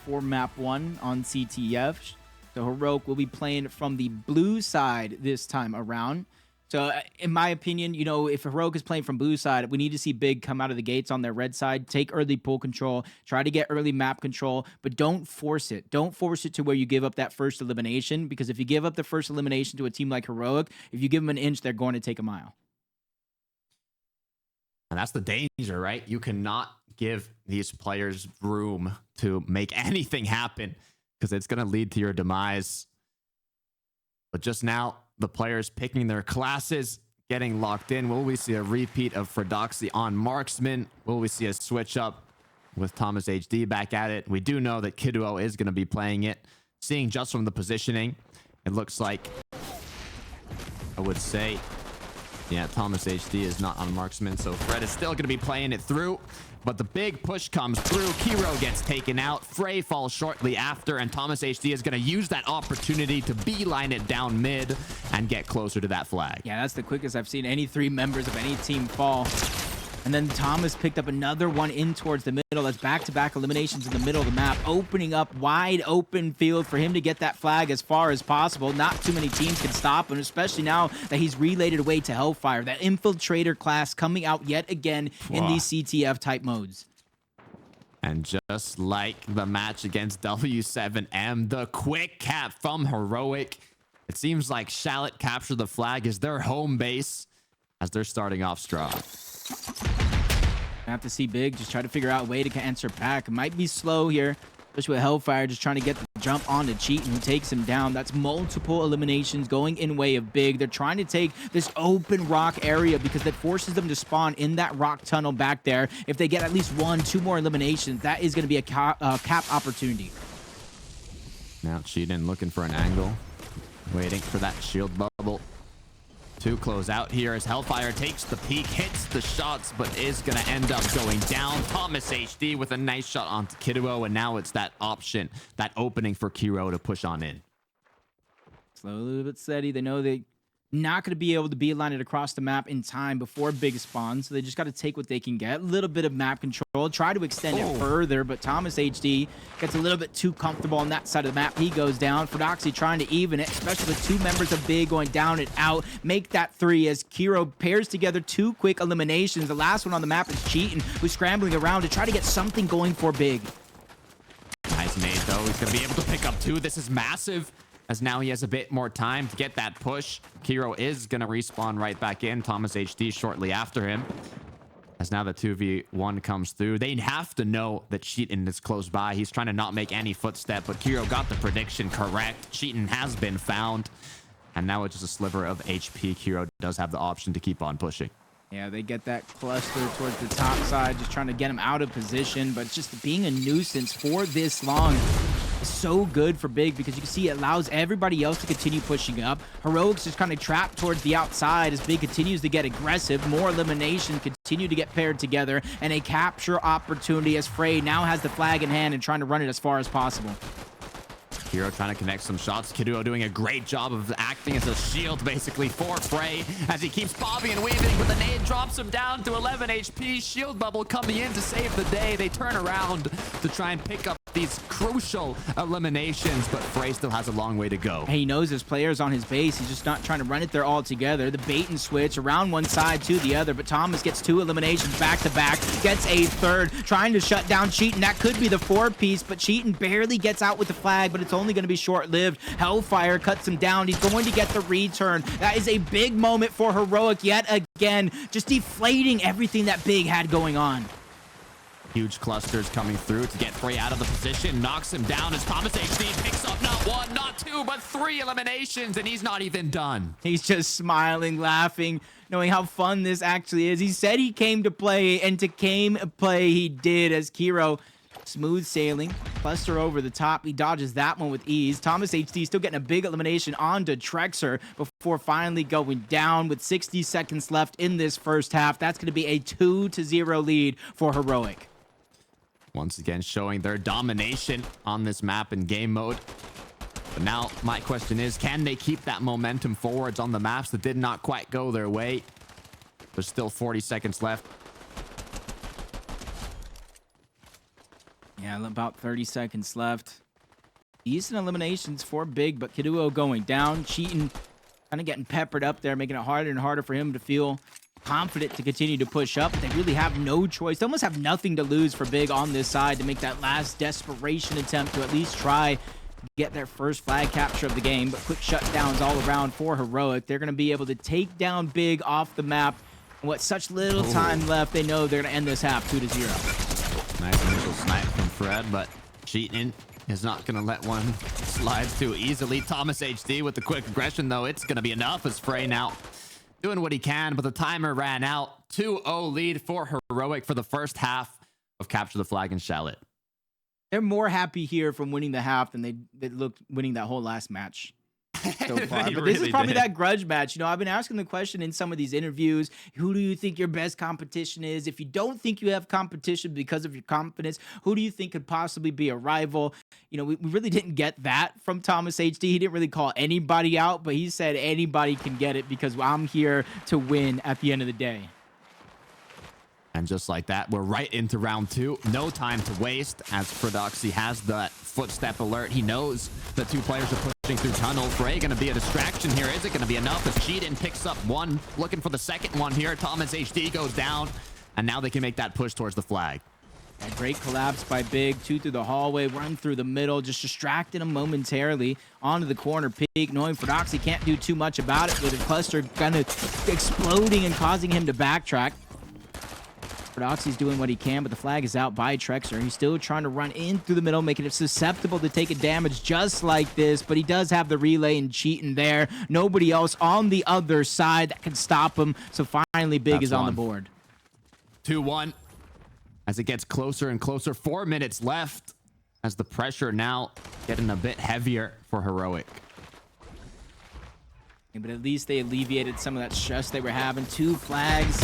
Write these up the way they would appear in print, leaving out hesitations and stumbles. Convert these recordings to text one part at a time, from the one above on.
for map 1 on CTF. So Heroic will be playing from the blue side this time around. So in my opinion, you know, if Heroic is playing from blue side, we need to see Big come out of the gates on their red side, take early pool control, try to get early map control, but don't force it. Don't force it to where you give up that first elimination, because if you give up the first elimination to a team like Heroic, if you give them an inch, they're going to take a mile. And that's the danger, right? You cannot give these players room to make anything happen, because it's going to lead to your demise. But just now, the players picking their classes, getting locked in. Will we see a repeat of Fredoxy on Marksman? Will we see a switch up with Thomas HD back at it? We do know that Kiduo is going to be playing it. Seeing just from the positioning, it looks like, I would say, yeah, Thomas HD is not on Marksman, so Fred is still going to be playing it through. But the big push comes through. Kiro gets taken out. Frey falls shortly after, and Thomas HD is going to use that opportunity to beeline it down mid and get closer to that flag. Yeah, that's the quickest I've seen any 3 members of any team fall. And then Thomas picked up another one in towards the middle. That's back-to-back eliminations in the middle of the map, opening up wide open field for him to get that flag as far as possible. Not too many teams can stop him, especially now that he's relayed it away to Hellfire. That infiltrator class coming out yet again in these CTF type modes. And just like the match against W7M, the quick cap from Heroic. It seems like Shallot capture the flag is their home base as they're starting off strong. Have to see Big just try to figure out a way to answer back. It might be slow here, especially with Hellfire just trying to get the jump on to Cheatin, who takes him down. That's multiple eliminations going in way of Big. They're trying to take this open rock area because that forces them to spawn in that rock tunnel back there. If they get at least 1-2 more eliminations, that is going to be a cap opportunity. Now Cheatin looking for an angle, waiting for that shield bubble to close out here as Hellfire takes the peek, hits the shots, but is going to end up going down. Thomas HD with a nice shot onto Kiduo, and now it's that option, that opening for Kiro to push on in. Slowly but steady. They know they're not going to be able to beeline it across the map in time before Big spawns, so they just got to take what they can get. A little bit of map control, try to extend it further, but Thomas HD gets a little bit too comfortable on that side of the map. He goes down. Fredoxy trying to even it, especially with 2 members of Big going down and out. Make that 3 as Kiro pairs together 2 quick eliminations. The last one on the map is Cheatin, who's scrambling around to try to get something going for Big. Nice nade, though. He's going to be able to pick up 2. This is massive, as now he has a bit more time to get that push. Kiro is going to respawn right back in. Thomas HD shortly after him. As now the 2v1 comes through. They have to know that Cheatin is close by. He's trying to not make any footstep, but Kiro got the prediction correct. Cheatin has been found. And now it's just a sliver of HP. Kiro does have the option to keep on pushing. Yeah, they get that cluster towards the top side, just trying to get him out of position, but just being a nuisance for this long is so good for Big, because you can see it allows everybody else to continue pushing up. Heroic's just kind of trapped towards the outside as Big continues to get aggressive. More elimination continue to get paired together, and a capture opportunity as Frey now has the flag in hand and trying to run it as far as possible. Kiro trying to connect some shots. Kiduo doing a great job of acting as a shield basically for Frey as he keeps bobbing and weaving, but the nade drops him down to 11 HP. Shield bubble coming in to save the day. They turn around to try and pick up these crucial eliminations, but Frey still has a long way to go. He knows his players on his base. He's just not trying to run it there all together. The bait and switch around one side to the other, but Thomas gets 2 eliminations back to back, gets a 3rd, trying to shut down Cheatin. That could be the 4-piece, but Cheatin barely gets out with the flag, but it's only going to be short-lived. Hellfire cuts him down. He's going to get the return. That is a big moment for Heroic yet again, just deflating everything that Big had going on. Huge clusters coming through to get Frey out of the position. Knocks him down as Thomas HD picks up not 1, not 2, but 3 eliminations, and he's not even done. He's just smiling, laughing, knowing how fun this actually is. He said he came to play, and to play he did, as Kiro smooth sailing, cluster over the top. He dodges that one with ease. Thomas HD still getting a big elimination onto Trexer before finally going down with 60 seconds left in this first half. That's going to be a 2-0 lead for Heroic. Once again, showing their domination on this map in game mode. But now my question is, can they keep that momentum forwards on the maps that did not quite go their way? There's still 40 seconds left. Yeah, Yeah, about 30 seconds left. Decent eliminations for Big, but Kiduo going down. Cheating, kind of getting peppered up there, making it harder and harder for him to feel confident to continue to push up. They really have no choice. They almost have nothing to lose for Big on this side to make that last desperation attempt to at least try get their first flag capture of the game. But quick shutdowns all around for Heroic. They're going to be able to take down Big off the map. And with such little time left, they know they're going to end this half 2-0. Nice initial snipe from Fred, but Cheating is not going to let one slide too easily. Thomas HD with the quick aggression, though. It's going to be enough as Frey now doing what he can, but the timer ran out. 2-0 lead for Heroic for the first half of Capture the Flag and Shallot. They're more happy here from winning the half than they looked winning that whole last match so far. But this is probably that grudge match. You know, I've been asking the question in some of these interviews, who do you think your best competition is? If you don't think you have competition because of your confidence, who do you think could possibly be a rival? You know, we really didn't get that from Thomas HD. He didn't really call anybody out, but he said anybody can get it because I'm here to win at the end of the day. And just like that, we're right into round 2. No time to waste as Fredoxy has that footstep alert. He knows the two players are pushing through tunnel. Frey going to be a distraction here. Is it going to be enough as Cheatin picks up one, looking for the second one here. Thomas HD goes down, and now they can make that push towards the flag. A great collapse by Big. 2 through the hallway, run through the middle, just distracting him momentarily onto the corner peak, knowing Fredoxy can't do too much about it with the cluster kind of exploding and causing him to backtrack. Fredoxy's doing what he can, but the flag is out by Trexer. He's still trying to run in through the middle, making it susceptible to taking damage just like this, but he does have the relay and Cheating there. Nobody else on the other side that can stop him, so finally Big is on the board. 2-1 as it gets closer and closer. 4 minutes left as the pressure now getting a bit heavier for Heroic. But at least they alleviated some of that stress they were having. 2 flags,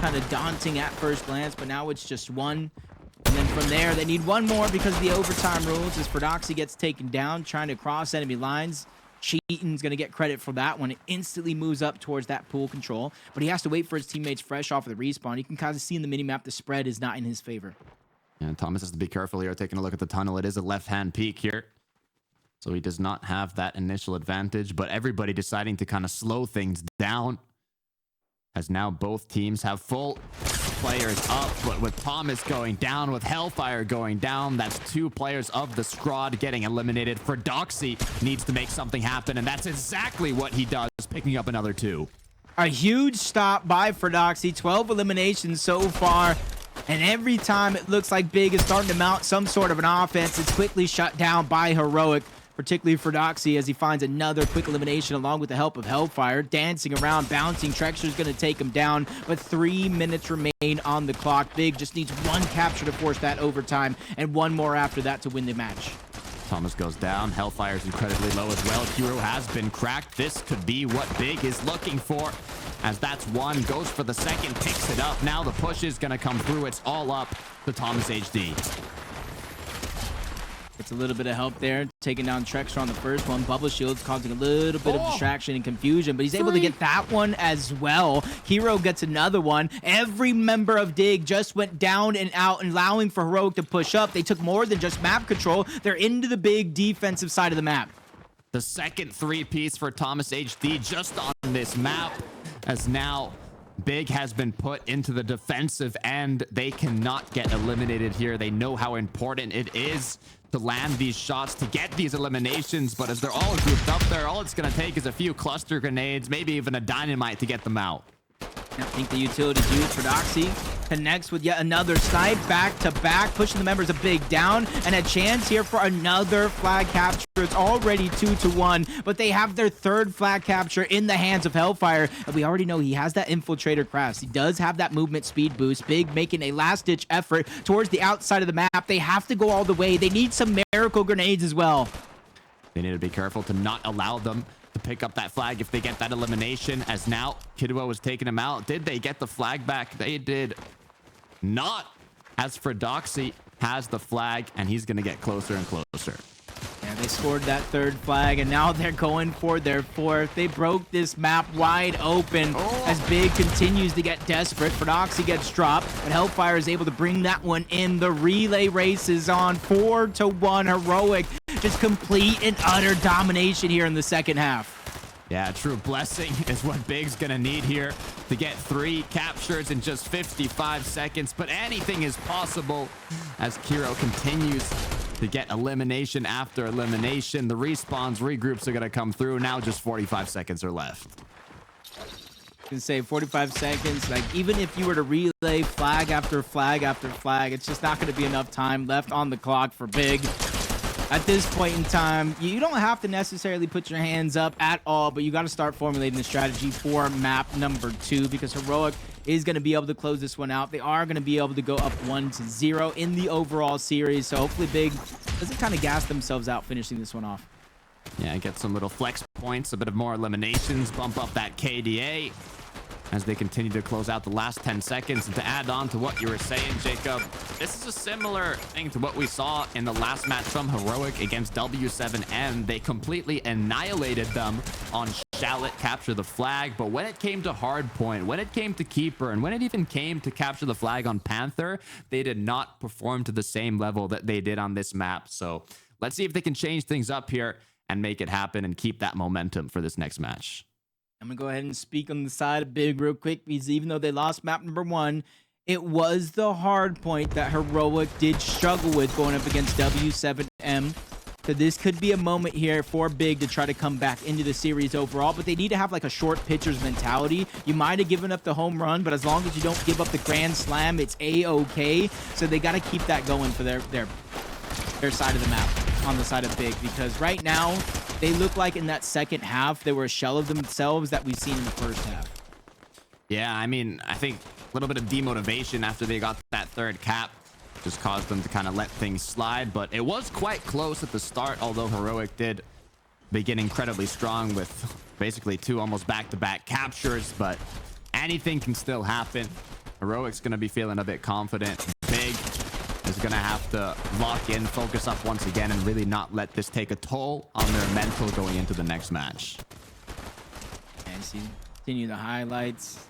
kind of daunting at first glance, but now it's just 1. And then from there, they need 1 more because of the overtime rules as Fredoxy gets taken down, trying to cross enemy lines. Cheatin's going to get credit for that one. It instantly moves up towards that pool control, but he has to wait for his teammates fresh off of the respawn. You can kind of see in the minimap the spread is not in his favor. And Thomas has to be careful here, taking a look at the tunnel. It is a left-hand peek here, so he does not have that initial advantage, but everybody deciding to kind of slow things down as now both teams have full players up, but with Thomas going down, with Hellfire going down, that's 2 players of the squad getting eliminated. Fredoxy needs to make something happen, and that's exactly what he does, picking up another 2. A huge stop by Fredoxy, 12 eliminations so far. And every time it looks like Big is starting to mount some sort of an offense, it's quickly shut down by Heroic, particularly Fredoxy, as he finds another quick elimination along with the help of Hellfire. Dancing around, bouncing. Trexer's going to take him down, but 3 minutes remain on the clock. Big just needs 1 capture to force that overtime, and 1 more after that to win the match. Thomas goes down. Hellfire's incredibly low as well. Hero has been cracked. This could be what Big is looking for, as that's 1. Goes for the second, picks it up. Now the push is going to come through. It's all up to Thomas HD. It's a little bit of help there, taking down Trexer on the first one. Bubble Shield's causing a little bit of distraction and confusion, but he's able to get that one as well. Hero gets another one. Every member of Dig just went down and out, allowing for Heroic to push up. They took more than just map control. They're into the big defensive side of the map. The second 3-piece for Thomas HD just on this map, as now Big has been put into the defensive end. They cannot get eliminated here. They know how important it is to land these shots, to get these eliminations, but as they're all grouped up there, all it's going to take is a few cluster grenades, maybe even a dynamite to get them out. I think the utility used Fredoxy connects with yet another snipe, back to back, pushing the members of Big down, and a chance here for another flag capture. It's already 2-1, but they have their 3rd flag capture in the hands of Hellfire, and we already know he has that infiltrator crafts. He does have that movement speed boost. Big making a last-ditch effort towards the outside of the map. They have to go all the way. They need some miracle grenades as well. They need to be careful to not allow them to pick up that flag if they get that elimination, as now Kidwa was taking him out. Did they get the flag back? They did not, as Fredoxy has the flag, and he's going to get closer and closer. Yeah, They scored that third flag, and now they're going for their fourth. They broke this map wide open as Big continues to get desperate. Fordoxy gets dropped, but Hellfire is able to bring that one in. The relay race is on 4-1. Heroic just complete and utter domination here in the second half. Yeah, true blessing is what Big's gonna need here to get 3 captures in just 55 seconds. But anything is possible as Kiro continues to get elimination after elimination. The respawns, regroups are gonna come through. Now just 45 seconds are left. I can say 45 seconds. Like, even if you were to relay flag after flag after flag, it's just not gonna be enough time left on the clock for Big. At this point in time, you don't have to necessarily put your hands up at all, but you got to start formulating the strategy for map number 2 because Heroic is going to be able to close this one out. They are going to be able to go up 1-0 in the overall series, so hopefully Big doesn't kind of gas themselves out finishing this one off. Yeah, get some little flex points, a bit of more eliminations, bump up that KDA as they continue to close out the last 10 seconds. And to add on to what you were saying, Jacob, this is a similar thing to what we saw in the last match from Heroic against W7M. They completely annihilated them on Shallot, capture the flag. But when it came to Hardpoint, when it came to Keeper, and when it even came to capture the flag on Panther, they did not perform to the same level that they did on this map. So let's see if they can change things up here and make it happen and keep that momentum for this next match. I'm going to go ahead and speak on the side of Big real quick because even though they lost map number 1, it was the hard point that Heroic did struggle with going up against W7M. So this could be a moment here for Big to try to come back into the series overall, but they need to have like a short pitcher's mentality. You might have given up the home run, but as long as you don't give up the grand slam, it's A-okay. So they got to keep that going for their side of the map, on the side of Big, because right now they look like in that second half they were a shell of themselves that we've seen in the first half. Yeah, I mean, I think a little bit of demotivation after they got that third cap just caused them to kind of let things slide, but it was quite close at the start, although Heroic did begin incredibly strong with basically 2 almost back-to-back captures, but anything can still happen. Heroic's going to be feeling a bit confident. Big is going to have to lock in, focus up once again, and really not let this take a toll on their mental going into the next match. And see, continue the highlights.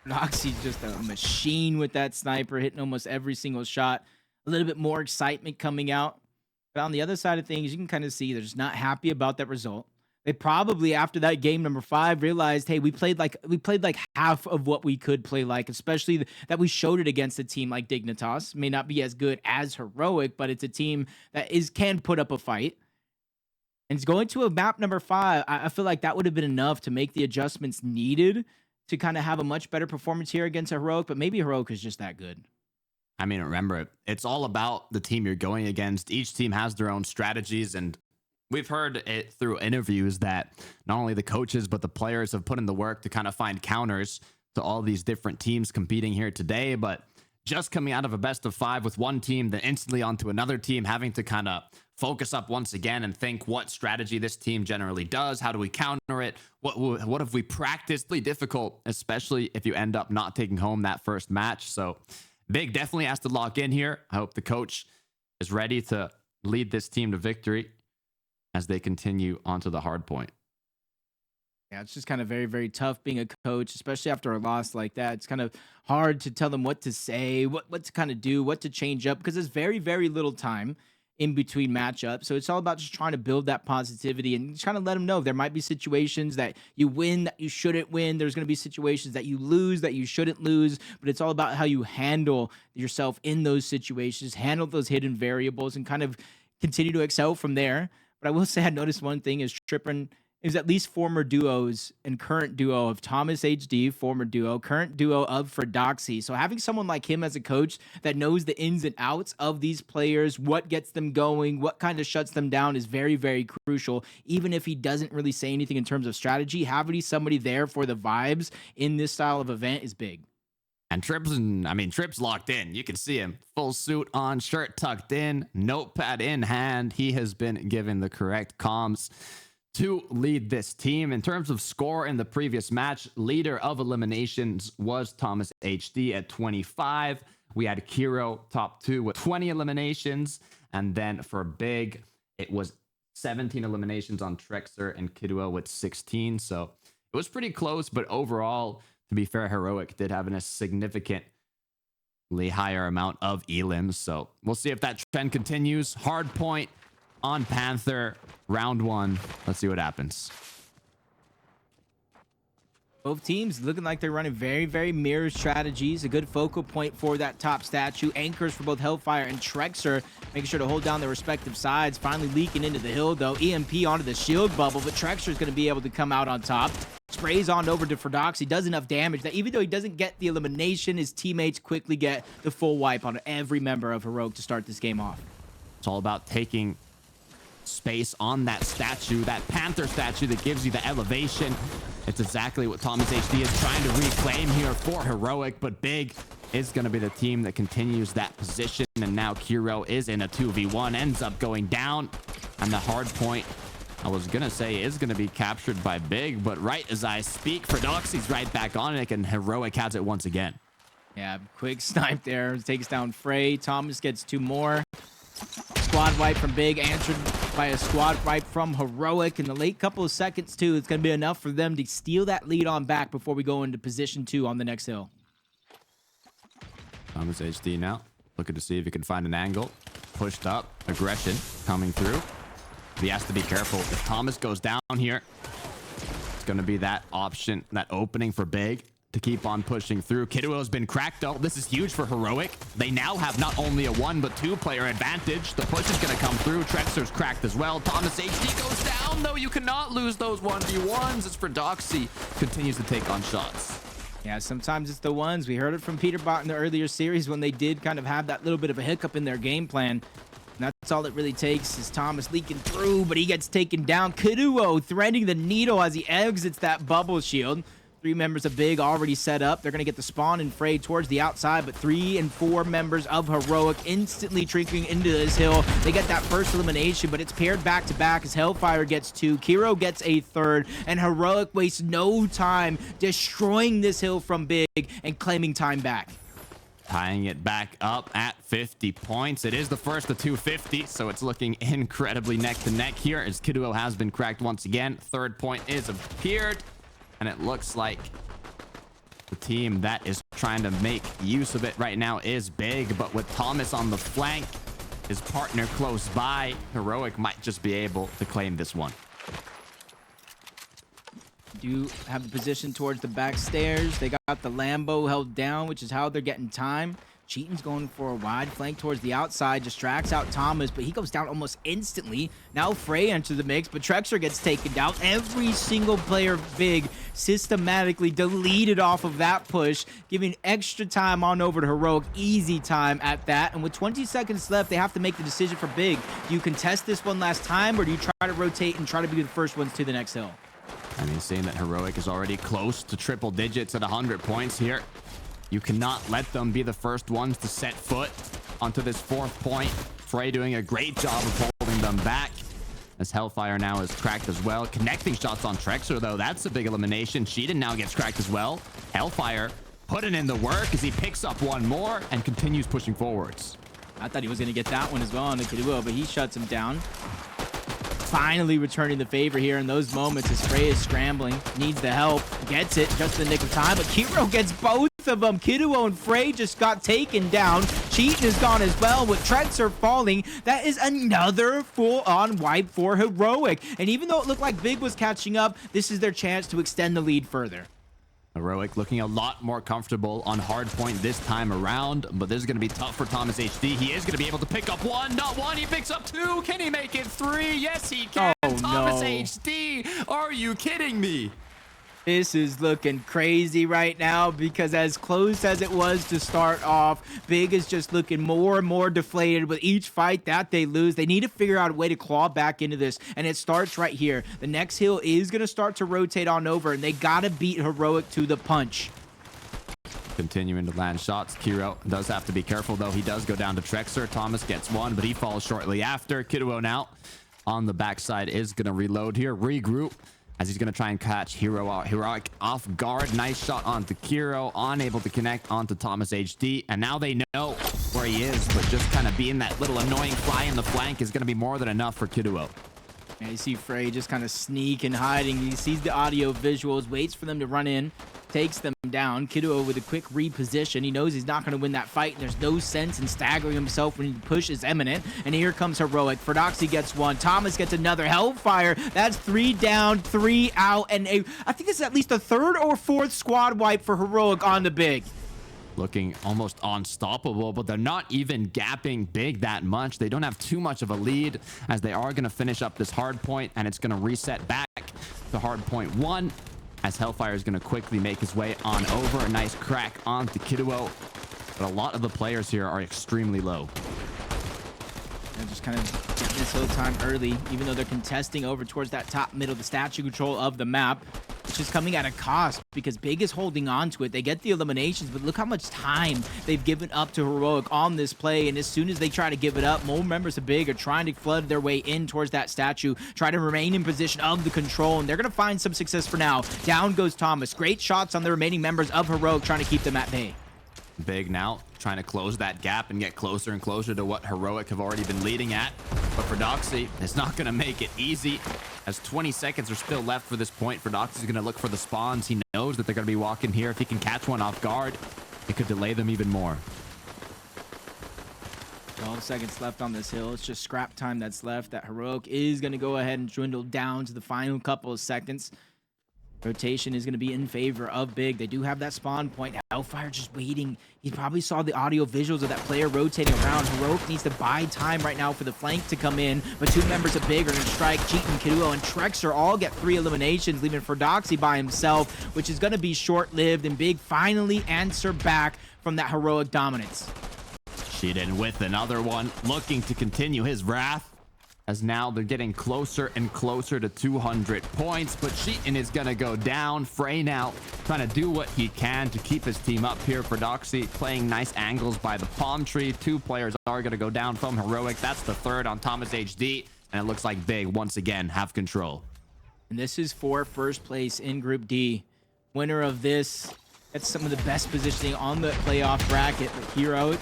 Noxie's just a machine with that sniper, hitting almost every single shot. A little bit more excitement coming out. But on the other side of things, you can kind of see they're just not happy about that result. They probably, after that game number 5, realized, hey, we played like half of what we could play like, especially that we showed it against a team like Dignitas. May not be as good as Heroic, but it's a team that can put up a fight. And it's going to a map number 5. I feel like that would have been enough to make the adjustments needed to kind of have a much better performance here against Heroic, but maybe Heroic is just that good. I mean, remember, it's all about the team you're going against. Each team has their own strategies, and we've heard it through interviews that not only the coaches, but the players have put in the work to kind of find counters to all these different teams competing here today. But just coming out of a best of 5 with one team, then instantly onto another team, having to kind of focus up once again and think what strategy this team generally does. How do we counter it? What have we practiced? Really difficult, especially if you end up not taking home that first match. So Big definitely has to lock in here. I hope the coach is ready to lead this team to victory as they continue onto the hard point. Yeah, it's just kind of very, very tough being a coach, especially after a loss like that. It's kind of hard to tell them what to say, what to kind of do, what to change up, because there's very, very little time in between matchups. So it's all about just trying to build that positivity and trying to let them know there might be situations that you win that you shouldn't win. There's going to be situations that you lose that you shouldn't lose, but it's all about how you handle yourself in those situations, handle those hidden variables, and kind of continue to excel from there. But I will say I noticed one thing is Trippin is at least former duos and current duo of Thomas HD, former duo, current duo of Fordoxy. So having someone like him as a coach that knows the ins and outs of these players, what gets them going, what kind of shuts them down is very, very crucial. Even if he doesn't really say anything in terms of strategy, having somebody there for the vibes in this style of event is big. And Tripp's locked in. You can see him. Full suit on, shirt tucked in, notepad in hand. He has been given the correct comms to lead this team. In terms of score in the previous match, leader of eliminations was Thomas HD at 25. We had Kiro top 2 with 20 eliminations. And then for Big, It was 17 eliminations on Trexer and Kidwell with 16. So it was pretty close, but overall, to be fair, Heroic did have a significantly higher amount of elims. So we'll see if that trend continues. Hard point on Panther, round 1. Let's see what happens. Both teams looking like they're running very, very mirror strategies. A good focal point for that top statue. Anchors for both Hellfire and Trexer, making sure to hold down their respective sides. Finally leaking into the hill, though. EMP onto the shield bubble, but Trexer's going to be able to come out on top. Sprays on over to Fordox. He does enough damage that even though he doesn't get the elimination, his teammates quickly get the full wipe on every member of Heroic to start this game off. It's all about taking space on that statue, that Panther statue that gives you the elevation. It's exactly what Thomas HD is trying to reclaim here for Heroic, but Big is going to be the team that continues that position. And now Kiro is in a 2v1, ends up going down. And the hard point, I was going to say, is going to be captured by Big, but right as I speak, Fordoxy's right back on it, and Heroic has it once again. Yeah, quick snipe there. Takes down Frey. Thomas gets 2 more. Squad wipe from Big, answered by a squad wipe from Heroic in the late couple of seconds, too. It's going to be enough for them to steal that lead on back before we go into position 2 on the next hill. Thomas HD now looking to see if he can find an angle. Pushed up, aggression coming through. He has to be careful. If Thomas goes down here, it's going to be that option, that opening for Big to keep on pushing through. Kidwell has been cracked, though. This is huge for Heroic. They now have not only a 1, but 2 player advantage. The push is going to come through. Trexer's cracked as well. Thomas HD goes down, though. You cannot lose those 1v1s. It's for Doxy. Continues to take on shots. Yeah, sometimes it's the ones. We heard it from Peterbot in the earlier series when they did kind of have that little bit of a hiccup in their game plan. And that's all it really takes is Thomas leaking through, but he gets taken down. Kidwell threading the needle as he exits that bubble shield. 3 members of Big already set up. They're going to get the spawn and Frey towards the outside, but 3 and 4 members of Heroic instantly trinking into this hill. They get that first elimination, but it's paired back to back as Hellfire gets 2, Kiro gets a 3rd, and Heroic wastes no time destroying this hill from Big and claiming time back. Tying it back up at 50 points. It is the first of 250, so it's looking incredibly neck to neck here as Kidwell has been cracked once again. 3rd point is appeared. And it looks like the team that is trying to make use of it right now is Big. But with Thomas on the flank, his partner close by, Heroic might just be able to claim this one. Do have the position towards the back stairs. They got the Lambo held down, which is how they're getting time. Cheaton's going for a wide flank towards the outside, distracts out Thomas, but he goes down almost instantly. Now Frey enters the mix, but Trexer gets taken down. Every single player Big systematically deleted off of that push, giving extra time on over to Heroic. Easy time at that. And with 20 seconds left, they have to make the decision for Big. Do you contest this one last time, or do you try to rotate and try to be the first ones to the next hill? I mean, seeing that Heroic is already close to triple digits at 100 points here. You cannot let them be the first ones to set foot onto this 4th point. Frey doing a great job of holding them back as Hellfire now is cracked as well. Connecting shots on Trexer, though. That's a big elimination. Cheaton now gets cracked as well. Hellfire putting in the work as he picks up 1 more and continues pushing forwards. I thought he was going to get that one as well on the Kidwell, but he shuts him down. Finally returning the favor here in those moments as Frey is scrambling, needs the help, gets it just in the nick of time, but Kiro gets both of them. Kidwell and Frey just got taken down. Cheaton is gone as well with Trexer falling. That is another full-on wipe for Heroic. And even though it looked like Big was catching up, this is their chance to extend the lead further. Heroic looking a lot more comfortable on hard point this time around, but this is going to be tough for Thomas HD. He is going to be able to pick up 1, not 1. He picks up 2. Can he make it 3? Yes, he can. Oh, Thomas no. HD. Are you kidding me? This is looking crazy right now because as close as it was to start off, Big is just looking more and more deflated with each fight that they lose. They need to figure out a way to claw back into this, and it starts right here. The next hill is going to start to rotate on over, and they got to beat Heroic to the punch. Continuing to land shots. Kiro does have to be careful, though. He does go down to Trexer. Thomas gets 1, but he falls shortly after. Kidwell now on the backside is going to reload here, regroup, as he's going to try and catch Heroic off guard. Nice shot onto Kiro, unable to connect onto Thomas HD. And now they know where he is, but just kind of being that little annoying fly in the flank is going to be more than enough for Kiduo. Yeah, you see Frey just kind of sneak and hiding. He sees the audio visuals, waits for them to run in, takes them down. Kiduo with a quick reposition. He knows he's not going to win that fight. There's no sense in staggering himself when the push is imminent. And here comes Heroic. Fordoxy gets one. Thomas gets another. Hellfire. That's 3 down, 3 out. And I think this is at least a 3rd or 4th squad wipe for Heroic on the big. Looking almost unstoppable, but they're not even gapping big that much. They don't have too much of a lead, as they are going to finish up this hard point, and it's going to reset back to hard point 1, as Hellfire is going to quickly make his way on over. A nice crack onto Kiduo, but a lot of the players here are extremely low. And just kind of getting this hill time early, even though they're contesting over towards that top middle, the statue control of the map. It's just coming at a cost because Big is holding on to it. They get the eliminations, but look how much time they've given up to Heroic on this play. And as soon as they try to give it up, more members of Big are trying to flood their way in towards that statue, try to remain in position of the control, and they're going to find some success for now. Down goes Thomas. Great shots on the remaining members of Heroic, trying to keep them at bay. Big now trying to close that gap and get closer and closer to what Heroic have already been leading at. But Fordoxy is not going to make it easy, as 20 seconds are still left for this point. Fordoxy is going to look for the spawns. He knows that they're going to be walking here. If he can catch one off guard, it could delay them even more. 12 seconds left on this hill. It's just scrap time that's left. That Heroic is going to go ahead and dwindle down to the final couple of seconds. Rotation is going to be in favor of Big. They do have that spawn point. Hellfire just waiting. He probably saw the audio visuals of that player rotating around. Heroic needs to buy time right now for the flank to come in, but 2 members of Big are going to strike. Cheatin, Kiduo, and Trexer all get 3 eliminations, leaving Fordoxy by himself, which is going to be short-lived, and Big finally answer back from that Heroic dominance. Cheatin with another one, looking to continue his wrath, as now they're getting closer and closer to 200 points, but Cheatin is going to go down. Frey now trying to do what he can to keep his team up here. Fordoxy playing nice angles by the palm tree. 2 players are going to go down from Heroic. That's the 3rd on Thomas HD, and it looks like Big once again have control. And this is for first place in Group D. Winner of this, that's some of the best positioning on the playoff bracket. But Heroic,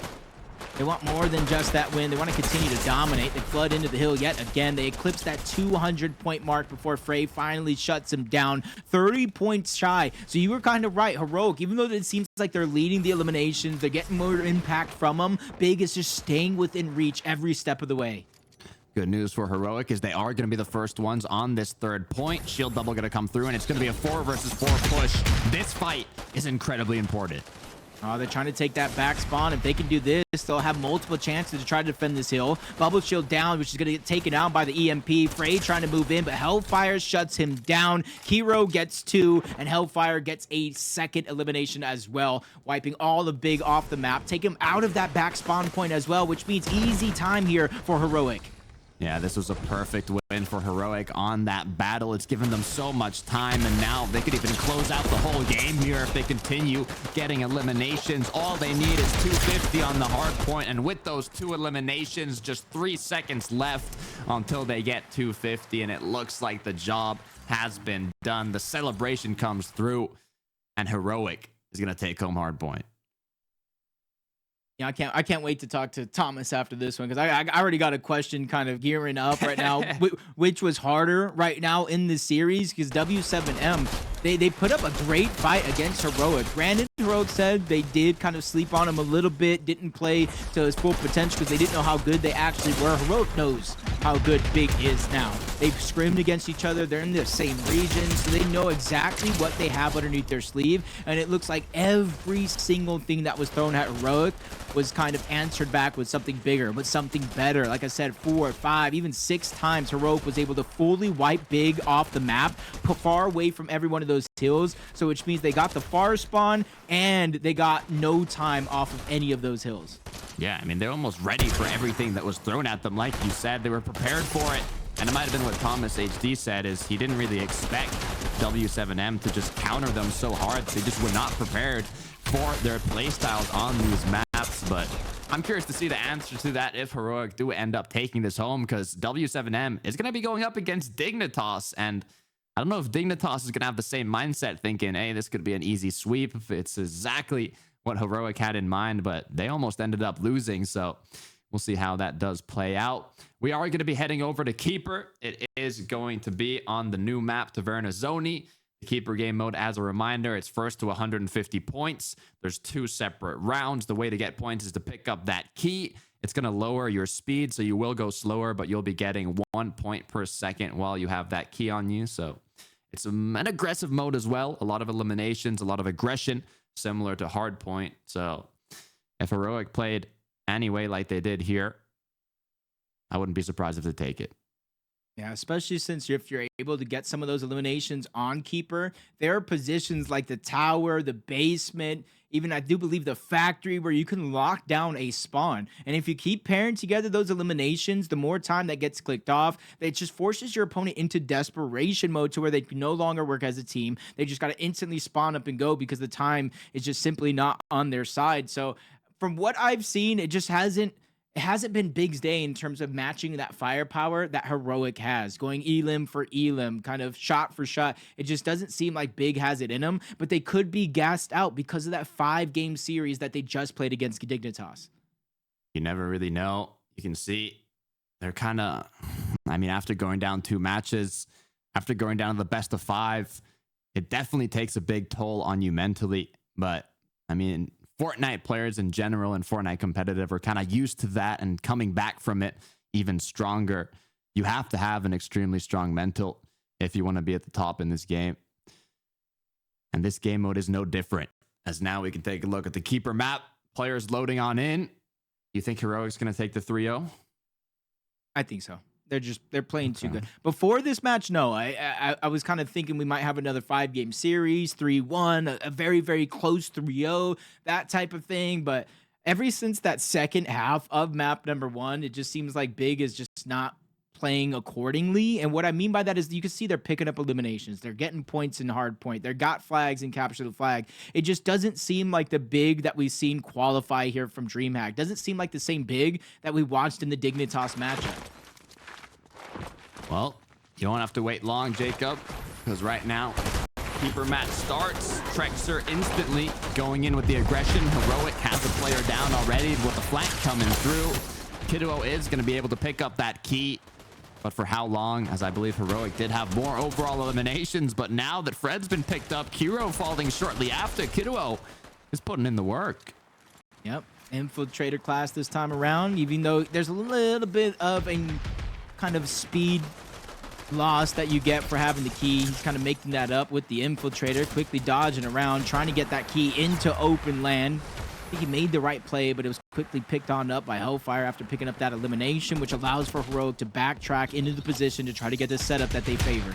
they want more than just that win. They want to continue to dominate. They flood into the hill yet again. They eclipse that 200-point mark before Frey finally shuts him down. 30 points shy. So you were kind of right. Heroic, even though it seems like they're leading the eliminations, they're getting more impact from them, Big is just staying within reach every step of the way. Good news for Heroic is they are going to be the first ones on this 3rd point. Shield double going to come through, and it's going to be a 4 versus 4 push. This fight is incredibly important. They're trying to take that back spawn. If they can do this, they'll have multiple chances to try to defend this hill. Bubble shield down, which is going to get taken out by the EMP. Frey trying to move in, but Hellfire shuts him down. Hero gets 2, and Hellfire gets a 2nd elimination as well, wiping all of Big off the map. Take him out of that back spawn point as well, which means easy time here for Heroic. Yeah, this was a perfect win for Heroic on that battle. It's given them so much time, and now they could even close out the whole game here if they continue getting eliminations. All they need is 250 on the hard point, and with those 2 eliminations, just 3 seconds left until they get 250, and it looks like the job has been done. The celebration comes through, and Heroic is going to take home hard point. Yeah, I can't wait to talk to Thomas after this one, because I already got a question kind of gearing up right now. Which was harder right now in this series? Because W7M, they put up a great fight against Heroic. Granted, Heroic said they did kind of sleep on him a little bit, didn't play to his full potential because they didn't know how good they actually were. Heroic knows how good Big is now. They've scrimmed against each other. They're in the same region, so they know exactly what they have underneath their sleeve. And it looks like every single thing that was thrown at Heroic was kind of answered back with something bigger, with something better. Like I said, 4, 5, even 6 times Heroic was able to fully wipe Big off the map, put far away from every one of those hills, so which means they got the far spawn and they got no time off of any of those hills. Yeah, I mean, they're almost ready for everything that was thrown at them. Like you said, they were prepared for it. And it might have been what Thomas HD said, is he didn't really expect W7M to just counter them so hard. They just were not prepared for their playstyles on these maps. But I'm curious to see the answer to that if Heroic do end up taking this home, because W7M is going to be going up against Dignitas. And I don't know if Dignitas is going to have the same mindset thinking, hey, this could be an easy sweep. If it's exactly what Heroic had in mind, but they almost ended up losing. So we'll see how that does play out. We are going to be heading over to Keeper. It is going to be on the new map, Taverna Zoni. The Keeper game mode, as a reminder, it's first to 150 points. There's 2 separate rounds. The way to get points is to pick up that key. It's going to lower your speed, so you will go slower, but you'll be getting 1 point per second while you have that key on you. So it's an aggressive mode as well. A lot of eliminations, a lot of aggression, similar to Hardpoint. So if Heroic played anyway like they did here, I wouldn't be surprised if they take it. Yeah, especially since if you're able to get some of those eliminations on Keeper, there are positions like the tower, the basement, even I do believe the factory where you can lock down a spawn. And if you keep pairing together those eliminations, the more time that gets clicked off, it just forces your opponent into desperation mode to where they can no longer work as a team. They just got to instantly spawn up and go because the time is just simply not on their side. So from what I've seen, it hasn't been Big's day in terms of matching that firepower that Heroic has, going elim for elim, kind of shot for shot. It just doesn't seem like Big has it in them, but they could be gassed out because of that 5-game series that they just played against Dignitas. You never really know. You can see they're kind of, I mean, after going down 2 matches, after going down to the best of 5, it definitely takes a big toll on you mentally. But I mean, Fortnite players in general and Fortnite competitive are kind of used to that and coming back from it even stronger. You have to have an extremely strong mental if you want to be at the top in this game. And this game mode is no different, as now we can take a look at the Keeper map. Players loading on in. You think Heroic's going to take the 3-0? I think so. They're playing too good. Before this match, no. I was kind of thinking we might have another 5-game series, 3-1, a very, very close 3-0, that type of thing. But ever since that second half of map number 1, it just seems like Big is just not playing accordingly. And what I mean by that is you can see they're picking up eliminations. They're getting points in Hardpoint. They're got flags and capture the flag. It just doesn't seem like the Big that we've seen qualify here from DreamHack. Doesn't seem like the same Big that we watched in the Dignitas matchup. Well, you don't have to wait long, Jacob, because right now, Keeper match starts. Trexer instantly going in with the aggression. Heroic has the player down already with the flank coming through. Kiddo is going to be able to pick up that key, but for how long? As I believe Heroic did have more overall eliminations, but now that Fred's been picked up, Kiro falling shortly after, Kiddo is putting in the work. Yep, Infiltrator class this time around, even though there's a little bit of a kind of speed loss that you get for having the key. He's kind of making that up with the Infiltrator, quickly dodging around, trying to get that key into open land. I think he made the right play, but it was quickly picked on up by Hellfire after picking up that elimination, which allows for Heroic to backtrack into the position to try to get the setup that they favor.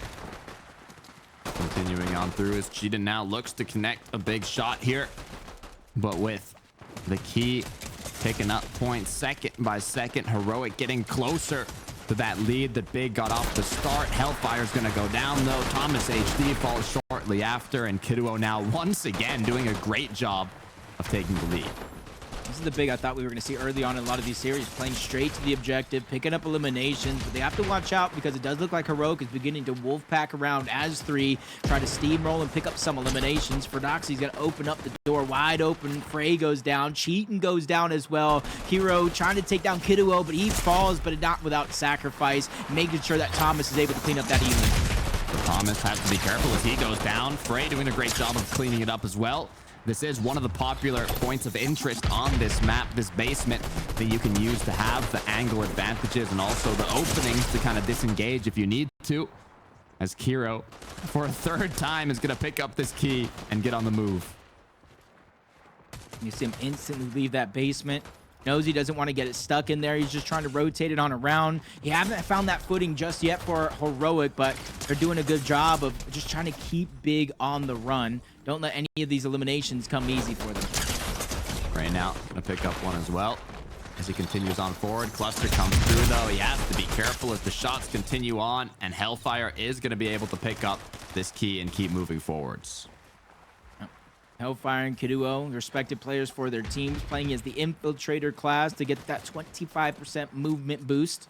Continuing on through as Cheetah now looks to connect a big shot here, but with the key picking up points second by second, Heroic getting closer to that lead that Big got off the start. Hellfire's going to go down, though. Thomas HD falls shortly after, and Kiddo now once again doing a great job of taking the lead. This is the Big I thought we were going to see early on in a lot of these series, playing straight to the objective, picking up eliminations, but they have to watch out because it does look like Heroic is beginning to wolf pack around as 3, try to steamroll and pick up some eliminations. Fordoxy's going to open up the door wide open. Frey goes down. Cheatin goes down as well. Hero trying to take down Kiddo, but he falls, but not without sacrifice, making sure that Thomas is able to clean up that elim. So Thomas has to be careful as he goes down. Frey doing a great job of cleaning it up as well. This is one of the popular points of interest on this map, this basement, that you can use to have the angle advantages and also the openings to kind of disengage if you need to. As Kiro, for a 3rd time, is going to pick up this key and get on the move. You see him instantly leave that basement. Knows he doesn't want to get it stuck in there. He's just trying to rotate it on around. He haven't found that footing just yet for Heroic, but they're doing a good job of just trying to keep Big on the run. Don't let any of these eliminations come easy for them. Right now, gonna pick up one as well. As he continues on forward, Cluster comes through though. He has to be careful as the shots continue on, and Hellfire is gonna be able to pick up this key and keep moving forwards. Hellfire and Kiddo, respected players for their teams, playing as the Infiltrator class to get that 25% movement boost.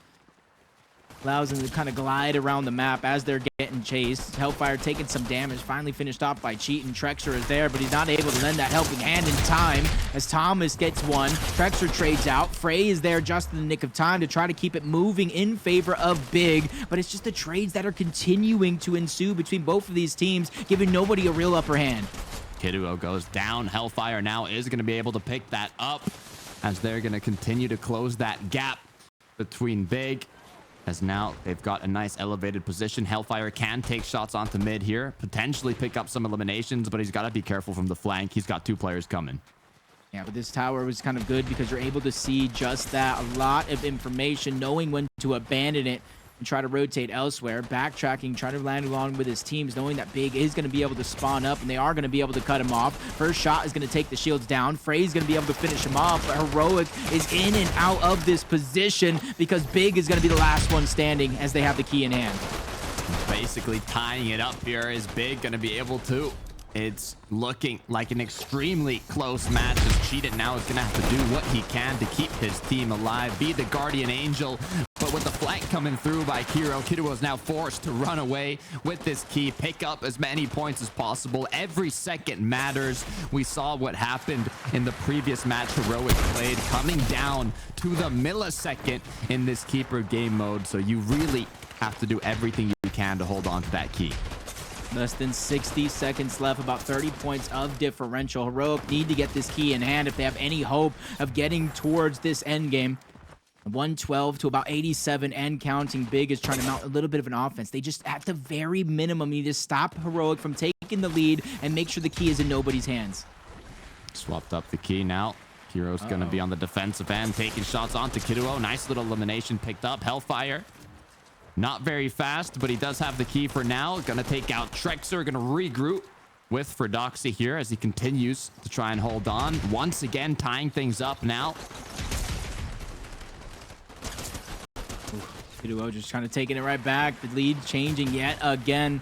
allows them to kind of glide around the map as they're getting chased. Hellfire taking some damage, finally finished off by Cheat, and Trexer is there, but he's not able to lend that helping hand in time as Thomas gets one. Trexer trades out. Frey is there just in the nick of time to try to keep it moving in favor of Big, but it's just the trades that are continuing to ensue between both of these teams, giving nobody a real upper hand. Kiduo goes down. Hellfire now is going to be able to pick that up as they're going to continue to close that gap between Big, as now they've got a nice elevated position. Hellfire can take shots onto mid here, potentially pick up some eliminations, but he's got to be careful from the flank. He's got 2 players coming. Yeah, but this tower was kind of good because you're able to see just that. A lot of information, knowing when to abandon it and try to rotate elsewhere. Backtracking, trying to land along with his teams, knowing that Big is going to be able to spawn up and they are going to be able to cut him off. First shot is going to take the shields down. Frey's going to be able to finish him off, but Heroic is in and out of this position because Big is going to be the last one standing as they have the key in hand. Basically tying it up here. Is Big going to be able to? It's looking like an extremely close match as Cheetah now is going to have to do what he can to keep his team alive, be the guardian angel. But with the flank coming through by Kiro, Kiduo is now forced to run away with this key, pick up as many points as possible. Every second matters. We saw what happened in the previous match Heroic played, coming down to the millisecond in this keeper game mode. So you really have to do everything you can to hold on to that key. Less than 60 seconds left, about 30 points of differential. Heroic need to get this key in hand if they have any hope of getting towards this end game. 112 to about 87 and counting. Big is trying to mount a little bit of an offense. They just, at the very minimum, need to stop Heroic from taking the lead and make sure the key is in nobody's hands. Swapped up the key now. Kiro's going to be on the defensive end, taking shots onto Kiduo. Nice little elimination picked up. Hellfire, not very fast, but he does have the key for now. Going to take out Trexer, going to regroup with Fredoxy here as he continues to try and hold on. Once again, tying things up now. Kiduo just kind of taking it right back. The lead changing yet again.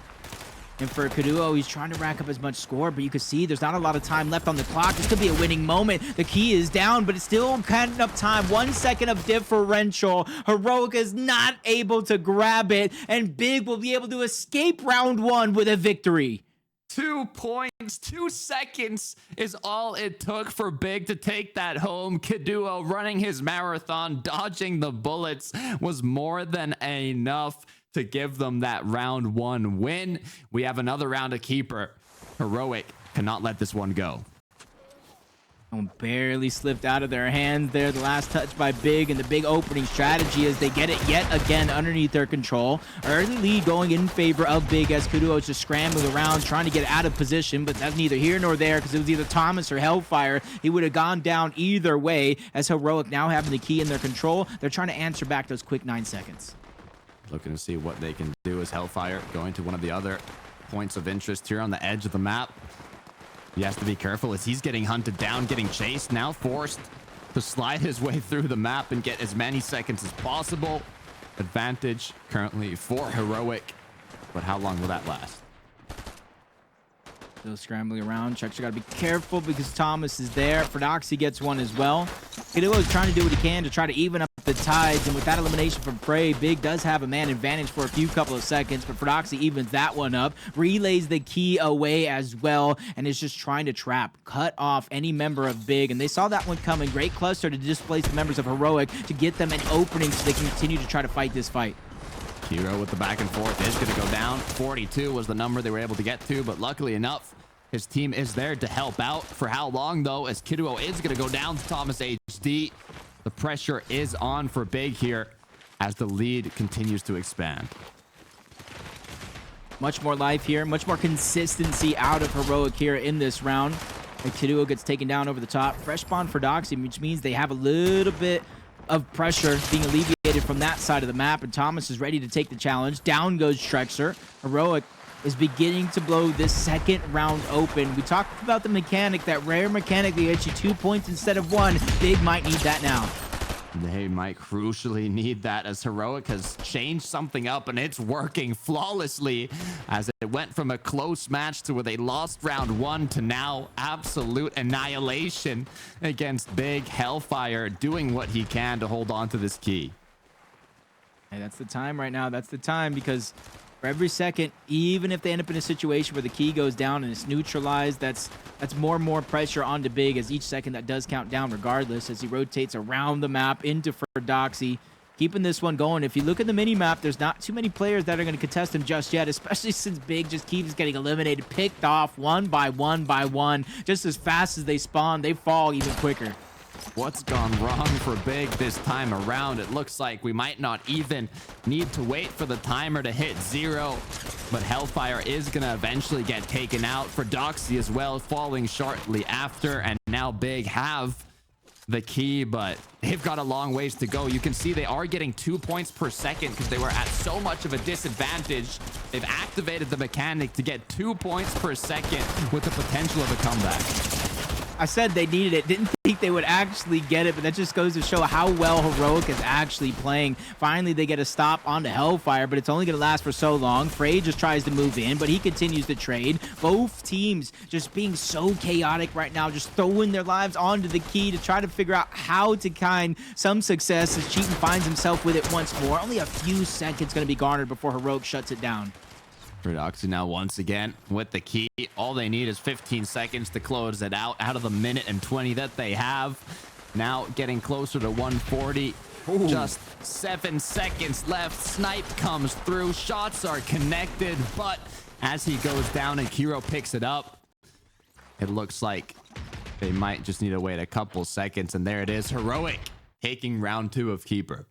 And for Kiduo, he's trying to rack up as much score, but you can see there's not a lot of time left on the clock. This could be a winning moment. The key is down, but it's still cutting up time. 1 second of differential. Heroic is not able to grab it, and Big will be able to escape round 1 with a victory. 2 points, 2 seconds is all it took for Big to take that home. Kiduo running his marathon, dodging the bullets was more than enough to give them that round 1 win. We have another round of keeper. Heroic cannot let this one go. Barely slipped out of their hands there. The last touch by Big, and the big opening strategy as they get it yet again underneath their control. Early lead going in favor of Big as Kiduo is just scrambling around trying to get out of position, but that's neither here nor there because it was either Thomas or Hellfire. He would have gone down either way as Heroic now having the key in their control. They're trying to answer back those quick 9 seconds. Looking to see what they can do as Hellfire going to one of the other points of interest here on the edge of the map. He has to be careful as he's getting hunted down, getting chased, now forced to slide his way through the map and get as many seconds as possible. Advantage currently for Heroic, but how long will that last? Still scrambling around. Chuck's got to be careful because Thomas is there. Fredoxy gets one as well. Kiduo is trying to do what he can to try to even up the tides, and with that elimination from Frey, Big does have a man advantage for a couple of seconds, but Fredoxy evens that one up, relays the key away as well, and is just trying to cut off any member of Big, and they saw that one coming. Great cluster to displace the members of Heroic to get them an opening so they can continue to try to fight this fight. Kiro with the back and forth is going to go down. 42 was the number they were able to get to, but luckily enough, his team is there to help out. For how long, though, as Kiduo is going to go down to Thomas HD. The pressure is on for Big here as the lead continues to expand. Much more life here, much more consistency out of Heroic here in this round. And Kiduo gets taken down over the top. Fresh spawn for Doxy, which means they have a little bit of pressure being alleviated from that side of the map, and Thomas is ready to take the challenge. Down goes Trexer. Heroic is beginning to blow this second round open. We talked about the mechanic, that rare mechanic that gets you 2 points instead of 1. Big might need that now. They might crucially need that as Heroic has changed something up, and it's working flawlessly as it went from a close match to where they lost round 1 to now absolute annihilation against Big. Hellfire doing what he can to hold on to this key. Hey, that's the time right now. That's the time because for every second, even if they end up in a situation where the key goes down and it's neutralized, that's more and more pressure onto Big as each second that does count down regardless as he rotates around the map into Doxy, keeping this one going. If you look at the mini map, there's not too many players that are going to contest him just yet, especially since Big just keeps getting eliminated, picked off one by one. Just as fast as they spawn, they fall even quicker. What's gone wrong for Big this time around? It looks like we might not even need to wait for the timer to hit 0, but Hellfire is going to eventually get taken out. For Doxy as well, falling shortly after, and now Big have the key, but they've got a long ways to go. You can see they are getting 2 points per second because they were at so much of a disadvantage. They've activated the mechanic to get 2 points per second with the potential of a comeback. I said they needed it. Didn't think they would actually get it, but that just goes to show how well Heroic is actually playing. Finally, they get a stop onto Hellfire, but it's only going to last for so long. Frey just tries to move in, but he continues to trade. Both teams just being so chaotic right now, just throwing their lives onto the key to try to figure out how to find some success as Cheatin finds himself with it once more. Only a few seconds going to be garnered before Heroic shuts it down. Doxy now once again with the key. All they need is 15 seconds to close it out of the minute and 20 that they have. Now getting closer to 140. Ooh. Just 7 seconds left. Snipe comes through. Shots are connected, but as he goes down and Kiro picks it up, it looks like they might just need to wait a couple seconds. And there it is. Heroic taking round 2 of Keeper.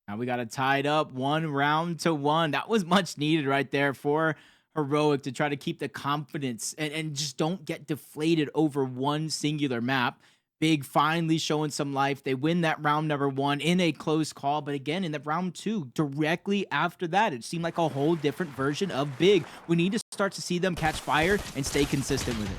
Now we got it tied up 1-1. That was much needed right there for Heroic to try to keep the confidence and just don't get deflated over one singular map. Big finally showing some life. They win that round number 1 in a close call. But again, in that round 2, directly after that, it seemed like a whole different version of Big. We need to start to see them catch fire and stay consistent with it.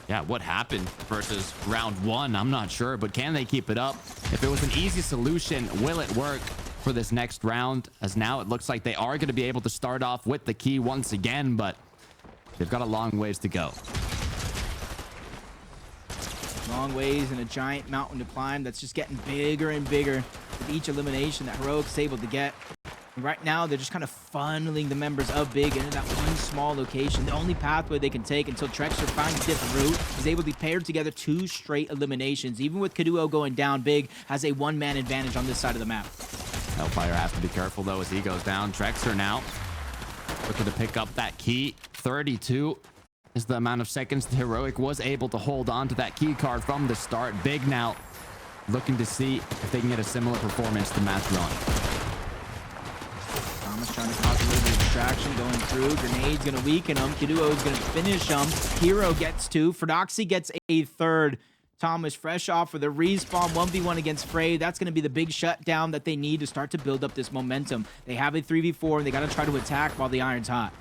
Yeah, what happened versus round 1? I'm not sure, but can they keep it up? If it was an easy solution, will it work for this next round? As now it looks like they are going to be able to start off with the key once again, but they've got a long ways to go. Long ways and a giant mountain to climb that's just getting bigger and bigger with each elimination that Heroic's able to get. And right now, they're just kind of funneling the members of Big into that one small location. The only pathway they can take until Trexter finds a different route is able to be paired together 2 straight eliminations. Even with Kaduo going down, Big has a 1-man advantage on this side of the map. Hellfire has to be careful, though, as he goes down. Trexter now looking to pick up that key. 32 is the amount of seconds the Heroic was able to hold on to that key card from the start. Big now looking to see if they can get a similar performance to match 1. Thomas trying to cause a little bit of distraction going through. Grenade's going to weaken him. Kiduo's going to finish him. Hero gets 2. Fordoxy gets a 3rd. Thomas fresh off with a respawn 1v1 against Frey. That's going to be the big shutdown that they need to start to build up this momentum. They have a 3v4 and they got to try to attack while the iron's hot.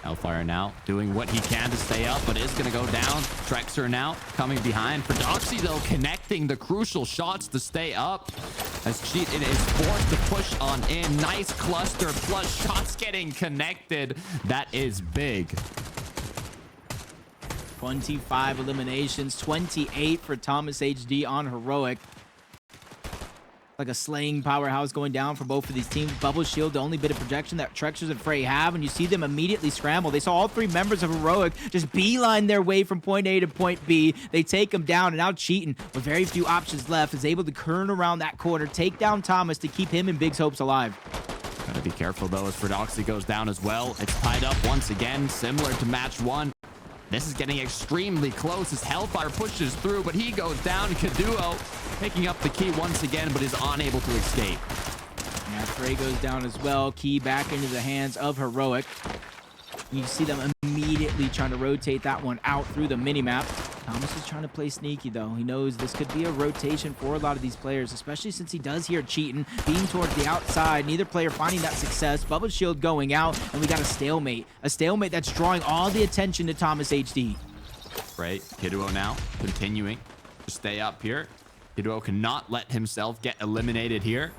Hellfire now doing what he can to stay up, but is going to go down. Trexer now coming behind. Fordoxy, though, connecting the crucial shots to stay up as Cheatin is forced to push on in. Nice cluster plus shots getting connected. That is big. 25 eliminations, 28 for Thomas HD on Heroic. Like a slaying powerhouse going down for both of these teams. Bubble Shield, the only bit of projection that Trexers and Frey have, and you see them immediately scramble. They saw all 3 members of Heroic just beeline their way from point A to point B. They take them down, and now Cheatin, with very few options left, is able to turn around that corner, take down Thomas to keep him and Big's hopes alive. Gotta be careful, though, as Fordoxy goes down as well. It's tied up once again, similar to match 1. This is getting extremely close as Hellfire pushes through, but he goes down. Kaduo picking up the key once again, but is unable to escape. Yeah, Frey goes down as well. Key back into the hands of Heroic. You see them immediately trying to rotate that one out through the minimap. Thomas is trying to play sneaky, though. He knows this could be a rotation for a lot of these players, especially since he does hear Cheatin being towards the outside. Neither player finding that success. Bubble Shield going out, and we got a stalemate. A stalemate that's drawing all the attention to Thomas HD. Right, Kiduo now continuing to stay up here. Kiduo cannot let himself get eliminated here.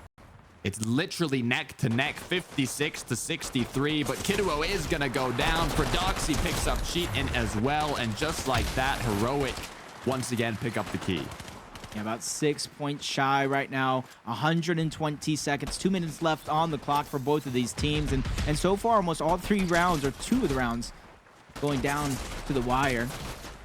It's literally neck to neck, 56 to 63, but Kiduo is gonna go down. Fordoxy picks up Cheatin as well, and just like that, Heroic once again pick up the key. Yeah, about 6 points shy right now. 120 seconds, 2 minutes left on the clock for both of these teams. And so far, almost all 3 rounds, or 2 of the rounds, going down to the wire.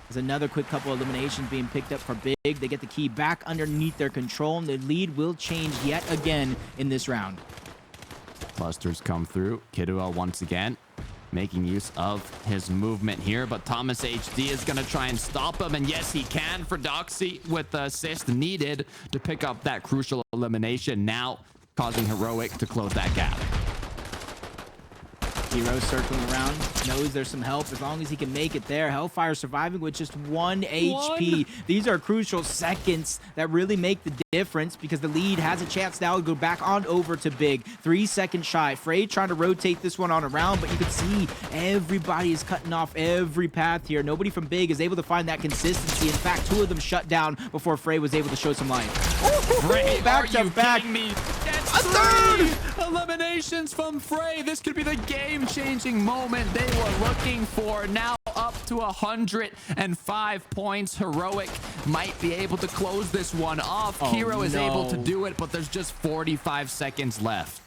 There's another quick couple eliminations being picked up for Big. They get the key back underneath their control, and the lead will change yet again in this round. Clusters come through. Kidua once again making use of his movement here, but Thomas HD is going to try and stop him, and yes, he can for Doxy with the assist needed to pick up that crucial elimination, now causing Heroic to close that gap. Hero circling around, knows there's some help as long as he can make it there. Hellfire surviving with just 1 HP. These are crucial seconds that really make the difference because the lead has a chance now to go back on over to Big. 3 seconds shy. Frey trying to rotate this one on around, but you can see everybody is cutting off every path here. Nobody from Big is able to find that consistency. In fact, 2 of them shut down before Frey was able to show some life. Frey, back are to you back. kidding me? That's A third! 3 eliminations from Frey. This could be the game-changing moment they were looking for. Now up to 105 points. Heroic might be able to close this one off. Kiro is able to do it, but there's just 45 seconds left.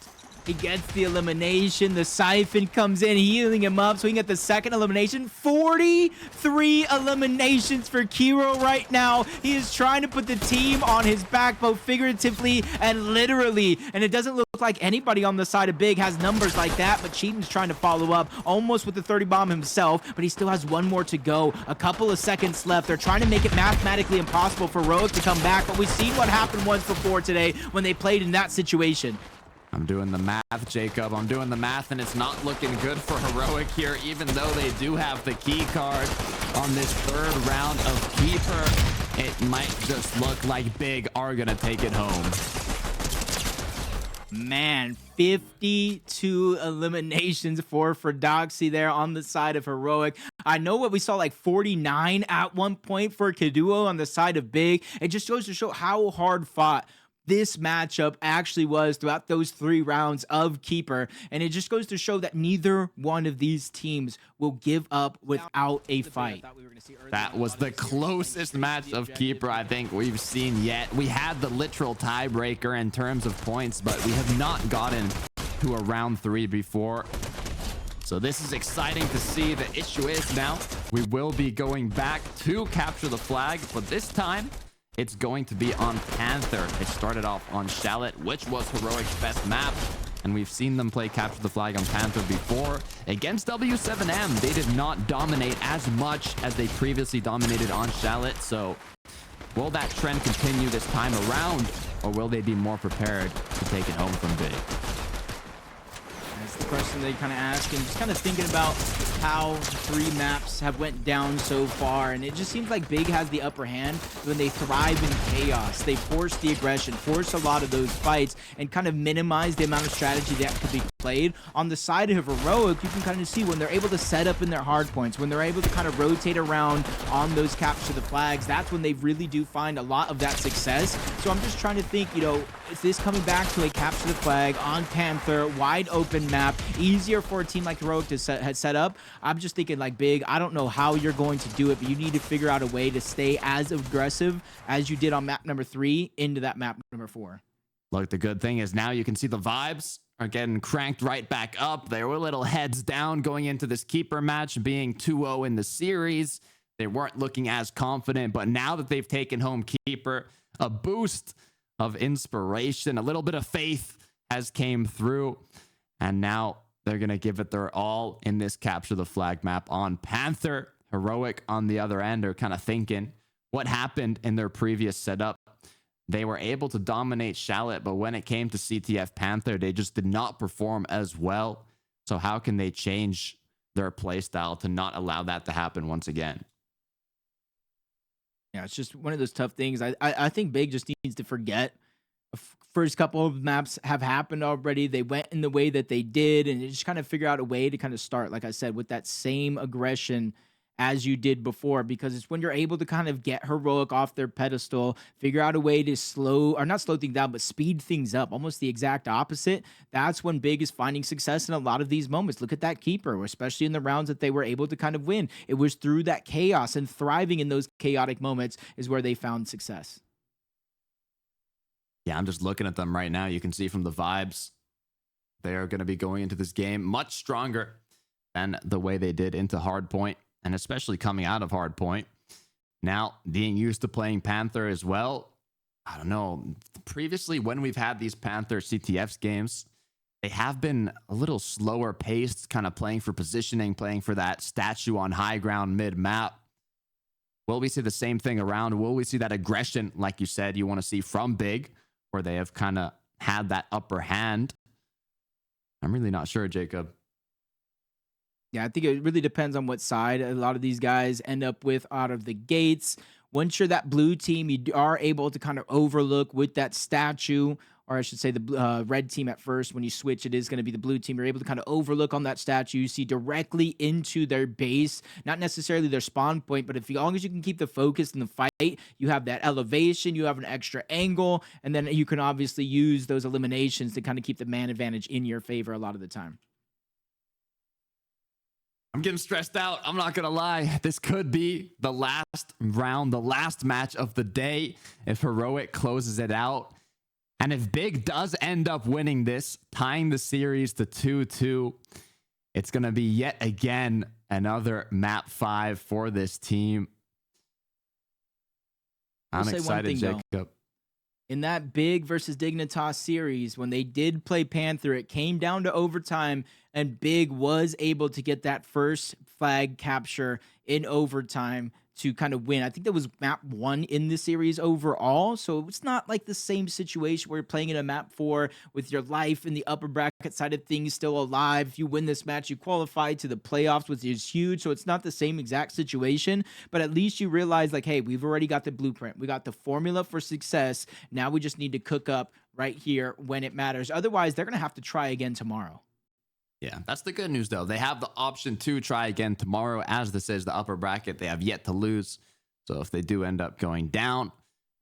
He gets the elimination. The Siphon comes in, healing him up so he can get the second elimination. 43 eliminations for Kiro right now. He is trying to put the team on his back, both figuratively and literally. And it doesn't look like anybody on the side of Big has numbers like that, but Cheaton's trying to follow up almost with the 30 bomb himself, but he still has 1 more to go. A couple of seconds left. They're trying to make it mathematically impossible for Heroic to come back, but we've seen what happened once before today when they played in that situation. I'm doing the math, Jacob. I'm doing the math, and it's not looking good for Heroic here, even though they do have the key card on this 3rd round of Keeper. It might just look like Big are going to take it home. Man, 52 eliminations for Doxy there on the side of Heroic. I know what we saw, like 49 at one point for Kaduo on the side of Big. It just goes to show how hard fought this matchup actually was throughout those 3 rounds of Keeper, and it just goes to show that neither one of these teams will give up without a fight. That was the closest match of Keeper I think we've seen yet. We had the literal tiebreaker in terms of points, but we have not gotten to a round 3 before. So this is exciting to see. The issue is now we will be going back to capture the flag, but this time it's going to be on Panther. It started off on Shallot, which was Heroic's best map, and we've seen them play Capture the Flag on Panther before. Against W7M, they did not dominate as much as they previously dominated on Shallot, so will that trend continue this time around, or will they be more prepared to take it home from Big? That's the question they kind of ask, and just kind of thinking about how 3 maps have went down so far, and it just seems like Big has the upper hand when they thrive in chaos. They force the aggression, force a lot of those fights, and kind of minimize the amount of strategy that could be played. On the side of Heroic, you can kind of see when they're able to set up in their hard points, when they're able to kind of rotate around on those capture the flags, that's when they really do find a lot of that success. So I'm just trying to think, you know, is this coming back to a capture the flag on Panther, wide open map, easier for a team like Heroic to set up? I'm just thinking like Big, I don't know how you're going to do it, but you need to figure out a way to stay as aggressive as you did on map number 3 into that map number 4. Look, the good thing is now you can see the vibes are getting cranked right back up. They were little heads down going into this Keeper match, being 2-0 in the series. They weren't looking as confident, but now that they've taken home Keeper, a boost of inspiration, a little bit of faith has came through, and now they're going to give it their all in this Capture the Flag map on Panther. Heroic on the other end are kind of thinking what happened in their previous setup. They were able to dominate Shallot, but when it came to CTF Panther, they just did not perform as well. So how can they change their playstyle to not allow that to happen once again? Yeah, it's just one of those tough things. I think Big just needs to forget. First couple of maps have happened already. They went in the way that they did, and just kind of figure out a way to kind of start, like I said, with that same aggression as you did before, because it's when you're able to kind of get Heroic off their pedestal, figure out a way to not slow things down, but speed things up, almost the exact opposite. That's when Big is finding success in a lot of these moments. Look at that Keeper, especially in the rounds that they were able to kind of win. It was through that chaos, and thriving in those chaotic moments is where they found success. Yeah, I'm just looking at them right now. You can see from the vibes, they are going to be going into this game much stronger than the way they did into Hardpoint, and especially coming out of Hardpoint. Now, being used to playing Panther as well, I don't know. Previously, when we've had these Panther CTFs games, they have been a little slower paced, kind of playing for positioning, playing for that statue on high ground mid map. Will we see the same thing around? Will we see that aggression, like you said, you want to see from Big, where they have kind of had that upper hand? I'm really not sure, Jacob. Yeah, I think it really depends on what side a lot of these guys end up with out of the gates. Once you're that blue team, you are able to kind of overlook with that statue, or I should say the red team at first. When you switch, it is going to be the blue team. You're able to kind of overlook on that statue. You see directly into their base, not necessarily their spawn point, but as long as you can keep the focus in the fight, you have that elevation, you have an extra angle, and then you can obviously use those eliminations to kind of keep the man advantage in your favor a lot of the time. I'm getting stressed out. I'm not going to lie. This could be the last round, the last match of the day if Heroic closes it out. And if Big does end up winning this, tying the series to 2-2, it's going to be yet again another map 5 for this team. I'm excited, Jacob. In that Big versus Dignitas series, when they did play Panther, it came down to overtime, and Big was able to get that first flag capture in overtime to kind of win. I think that was map 1 in the series overall, so it's not like the same situation where you're playing in a map 4 with your life in the upper bracket side of things still alive. If you win this match, you qualify to the playoffs, which is huge, so it's not the same exact situation, but at least you realize, like, hey, we've already got the blueprint. We got the formula for success. Now we just need to cook up right here when it matters. Otherwise, they're going to have to try again tomorrow. Yeah, that's the good news, though. They have the option to try again tomorrow. As this is the upper bracket, they have yet to lose. So if they do end up going down,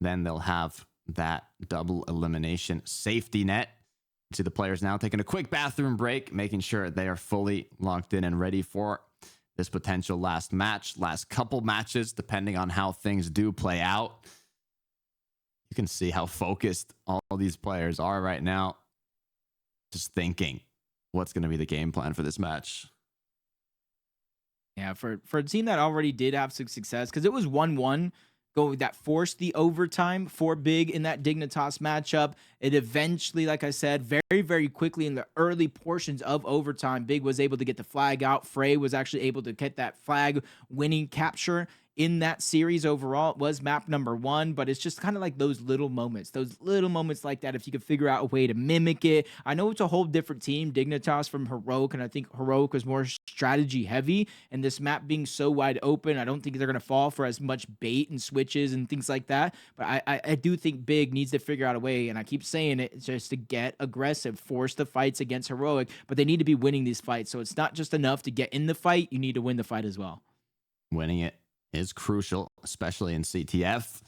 then they'll have that double elimination safety net. You see the players now taking a quick bathroom break, making sure they are fully locked in and ready for this potential last match, last couple matches, depending on how things do play out. You can see how focused all these players are right now, just thinking what's going to be the game plan for this match. Yeah, for a team that already did have some success, because it was 1-1 that forced the overtime for Big in that Dignitas matchup. It eventually, like I said, very, very quickly in the early portions of overtime, Big was able to get the flag out. Frey was actually able to get that flag winning capture in that series overall. It was map number 1, but it's just kind of like those little moments like that. If you could figure out a way to mimic it, I know it's a whole different team, Dignitas from Heroic, and I think Heroic was more strategy heavy, and this map being so wide open, I don't think they're going to fall for as much bait and switches and things like that. But I do think Big needs to figure out a way, and I keep saying it, just to get aggressive, force the fights against Heroic, but they need to be winning these fights. So it's not just enough to get in the fight, you need to win the fight as well. Winning it is crucial, especially in CTF.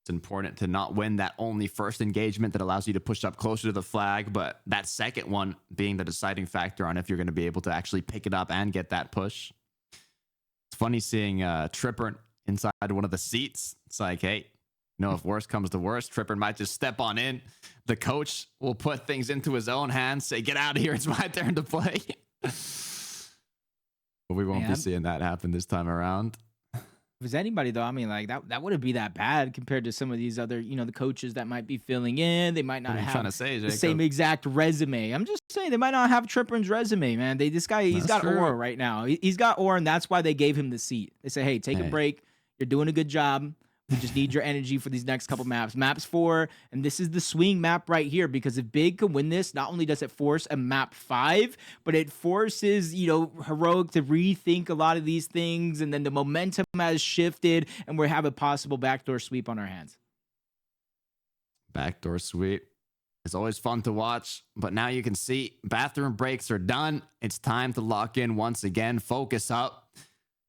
It's important to not win that only first engagement that allows you to push up closer to the flag, but that second one being the deciding factor on if you're going to be able to actually pick it up and get that push. It's funny seeing Tripper inside one of the seats. It's like, hey, if worst comes to worst, Tripper might just step on in. The coach will put things into his own hands, say, get out of here, it's my turn to play. But we won't be seeing that happen this time around. If it's anybody, though, I mean, like, that wouldn't be that bad compared to some of these other, the coaches that might be filling in. They might not have the same exact resume. I'm just saying they might not have Trippern's resume, man. This guy, he's got aura right now. He's got aura, and that's why they gave him the seat. They say, hey, take a break. You're doing a good job. We just need your energy for these next couple maps. Maps 4, and this is the swing map right here, because if Big can win this, not only does it force a map 5, but it forces, Heroic to rethink a lot of these things, and then the momentum has shifted, and we have a possible backdoor sweep on our hands. Backdoor sweep. It's always fun to watch, but now you can see bathroom breaks are done. It's time to lock in once again, focus up.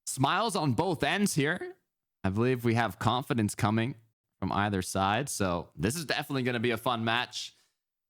Smiles on both ends here. I believe we have confidence coming from either side. So this is definitely going to be a fun match.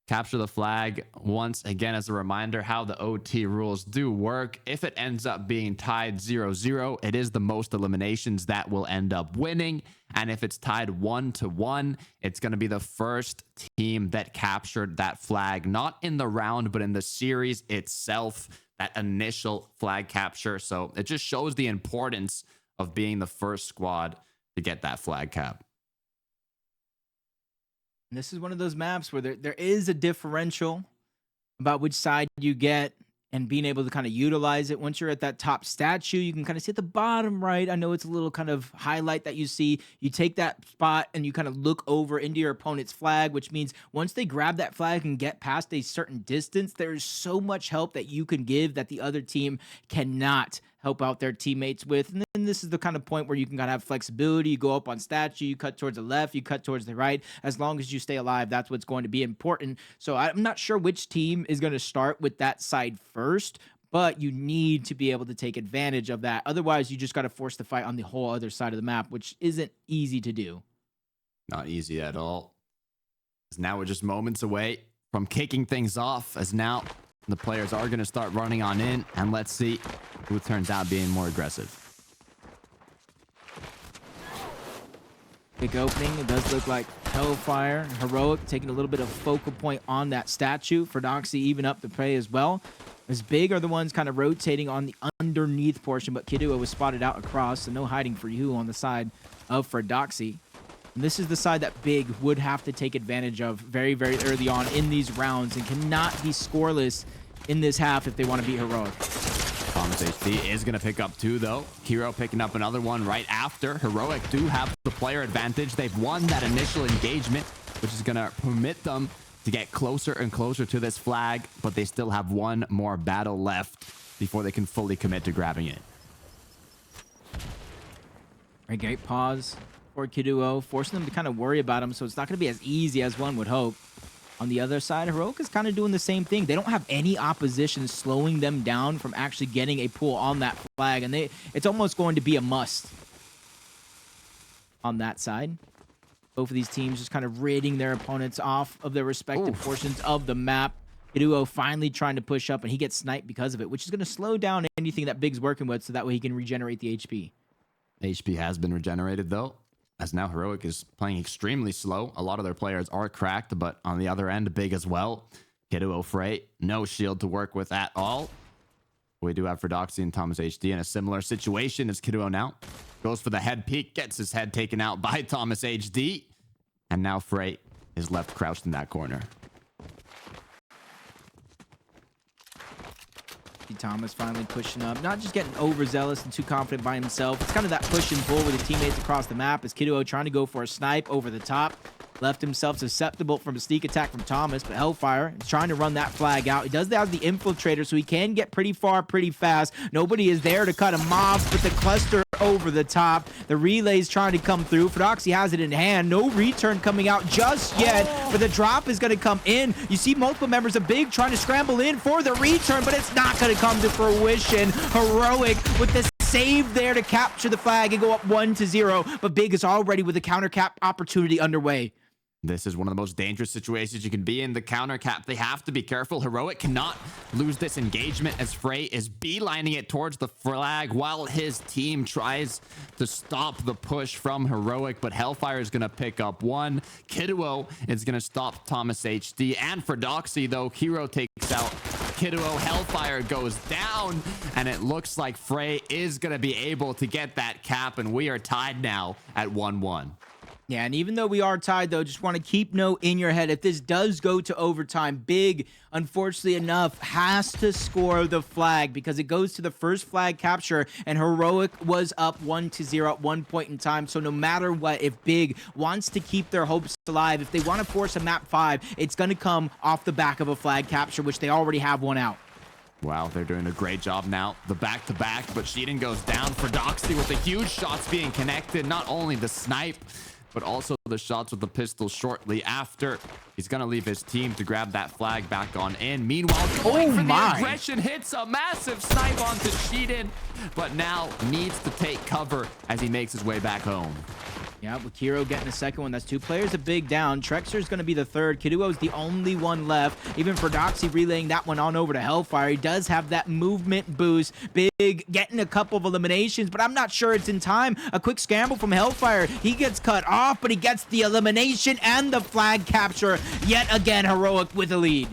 capture the flag. Once again, as a reminder, how the OT rules do work. If it ends up being tied 0-0, it is the most eliminations that will end up winning. And if it's tied 1-1, it's going to be the first team that captured that flag, not in the round, but in the series itself, that initial flag capture. So it just shows the importance of being the first squad to get that flag cap. And this is one of those maps where there is a differential about which side you get and being able to kind of utilize it. Once you're at that top statue, you can kind of see at the bottom right. I know it's a little kind of highlight that you see. You take that spot and you kind of look over into your opponent's flag, which means once they grab that flag and get past a certain distance, there is so much help that you can give that the other team cannot help out their teammates with. And then this is the kind of point where you can kind of have flexibility. You go up on statue, you cut towards the left, you cut towards the right. As long as you stay alive, that's what's going to be important. So I'm not sure which team is going to start with that side first, but you need to be able to take advantage of that. Otherwise, you just got to force the fight on the whole other side of the map, which isn't easy to do. Not easy at all. As now we're just moments away from kicking things off, as now the players are going to start running on in, and let's see who turns out being more aggressive. Big opening. It does look like Hellfire, Heroic taking a little bit of focal point on that statue. Fordoxy even up the prey as well. As Big are the ones kind of rotating on the underneath portion, but Kiduo was spotted out across, so no hiding for you on the side of Fordoxy. And this is the side that Big would have to take advantage of very, very early on in these rounds and cannot be scoreless in this half if they want to beat Heroic. Thomas HD is going to pick up two, though. Hero picking up another one right after. Heroic do have the player advantage. They've won that initial engagement, which is going to permit them to get closer and closer to this flag, but they still have one more battle left before they can fully commit to grabbing it. Right, great pause for Kiduo, forcing them to kind of worry about him, so it's not going to be as easy as one would hope. On the other side, Heroic is kind of doing the same thing. They don't have any opposition slowing them down from actually getting a pull on that flag, and it's almost going to be a must on that side. Both of these teams just kind of ridding their opponents off of their respective portions of the map. Kiduo finally trying to push up, and he gets sniped because of it, which is going to slow down anything that Big's working with, so that way he can regenerate the HP. HP has been regenerated, though, as now Heroic is playing extremely slow. A lot of their players are cracked, but on the other end, Big as well. Kiduo Frey, no shield to work with at all. We do have Fordoxy and Thomas HD in a similar situation as Kiduo now. Goes for the head peek, gets his head taken out by Thomas HD. And now Frey is left crouched in that corner. Thomas finally pushing up, not just getting overzealous and too confident by himself. It's kind of that push and pull with his teammates across the map as Kiduo trying to go for a snipe over the top. Left himself susceptible from a sneak attack from Thomas, but Hellfire is trying to run that flag out. He does have the infiltrator, so he can get pretty far pretty fast. Nobody is there to cut him off, but the cluster over the top. The relay's trying to come through. Fordoxy has it in hand. No return coming out just yet, but the drop is going to come in. You see multiple members of Big trying to scramble in for the return, but it's not going to come to fruition. Heroic with the save there to capture the flag and go up 1-0, but Big is already with a counter cap opportunity underway. This is one of the most dangerous situations you can be in. The counter cap, they have to be careful. Heroic cannot lose this engagement as Frey is beelining it towards the flag while his team tries to stop the push from Heroic, but Hellfire is going to pick up one. Kiduo is going to stop Thomas HD, and Fordoxy, though, Hero takes out Kiduo. Hellfire goes down, and it looks like Frey is going to be able to get that cap, and we are tied now at 1-1. Yeah, and even though we are tied, though, just want to keep note in your head, if this does go to overtime, Big, unfortunately enough, has to score the flag because it goes to the first flag capture, and Heroic was up 1-0 at one point in time. So no matter what, if Big wants to keep their hopes alive, if they want to force a map 5, it's going to come off the back of a flag capture, which they already have one out. Wow, they're doing a great job now. The back-to-back, but Sheeden goes down for Doxy with the huge shots being connected. Not only the snipe, but also the shots with the pistol shortly after. He's going to leave his team to grab that flag back on in. Meanwhile, going for the aggression, hits a massive snipe onto Sheeden, but now needs to take cover as he makes his way back home. Yeah, with Kiro getting the second one. That's 2 players a big down. Trexer's going to be the third. Kiduo's the only one left. Even for Doxy relaying that one on over to Hellfire. He does have that movement boost. Big getting a couple of eliminations, but I'm not sure it's in time. A quick scramble from Hellfire. He gets cut off, but he gets the elimination and the flag capture. Yet again, Heroic with a lead.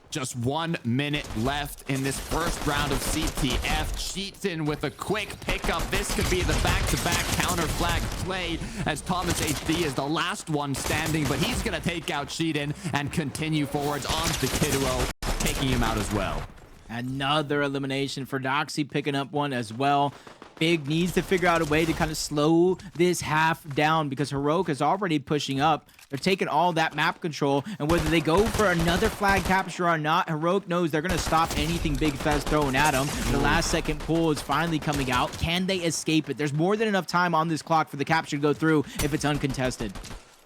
Just 1 minute left in this first round of CTF. Cheats in with a quick pickup. This could be the back-to-back counter flag play as Thomas HD is the last one standing, but he's going to take out Cheatin and continue forwards on to Kiduo, taking him out as well. Another elimination for Doxy, picking up one as well. Big needs to figure out a way to kind of slow this half down because Heroic is already pushing up. They're taking all that map control, and whether they go for another flag capture or not, Heroic knows they're going to stop anything Big Fez throwing at them. The last second pull is finally coming out. Can they escape it? There's more than enough time on this clock for the capture to go through if it's uncontested.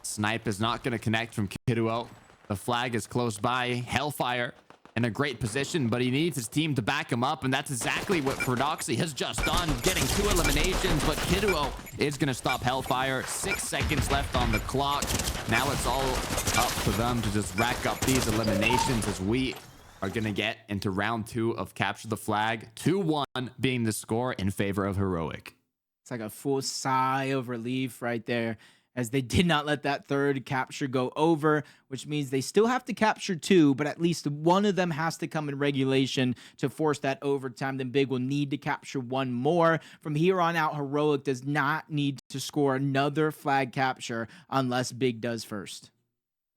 Snipe is not going to connect from Kiduo. The flag is close by. Hellfire in a great position, but he needs his team to back him up, and that's exactly what Fordoxy has just done, getting 2 eliminations, but Kiduo is going to stop Hellfire. 6 seconds left on the clock. Now it's all up to them to just rack up these eliminations as we are going to get into round 2 of Capture the Flag. 2-1 being the score in favor of Heroic. It's like a full sigh of relief right there, as they did not let that third capture go over, which means they still have to capture 2, but at least one of them has to come in regulation to force that overtime. Then Big will need to capture 1 more. From here on out, Heroic does not need to score another flag capture unless Big does first.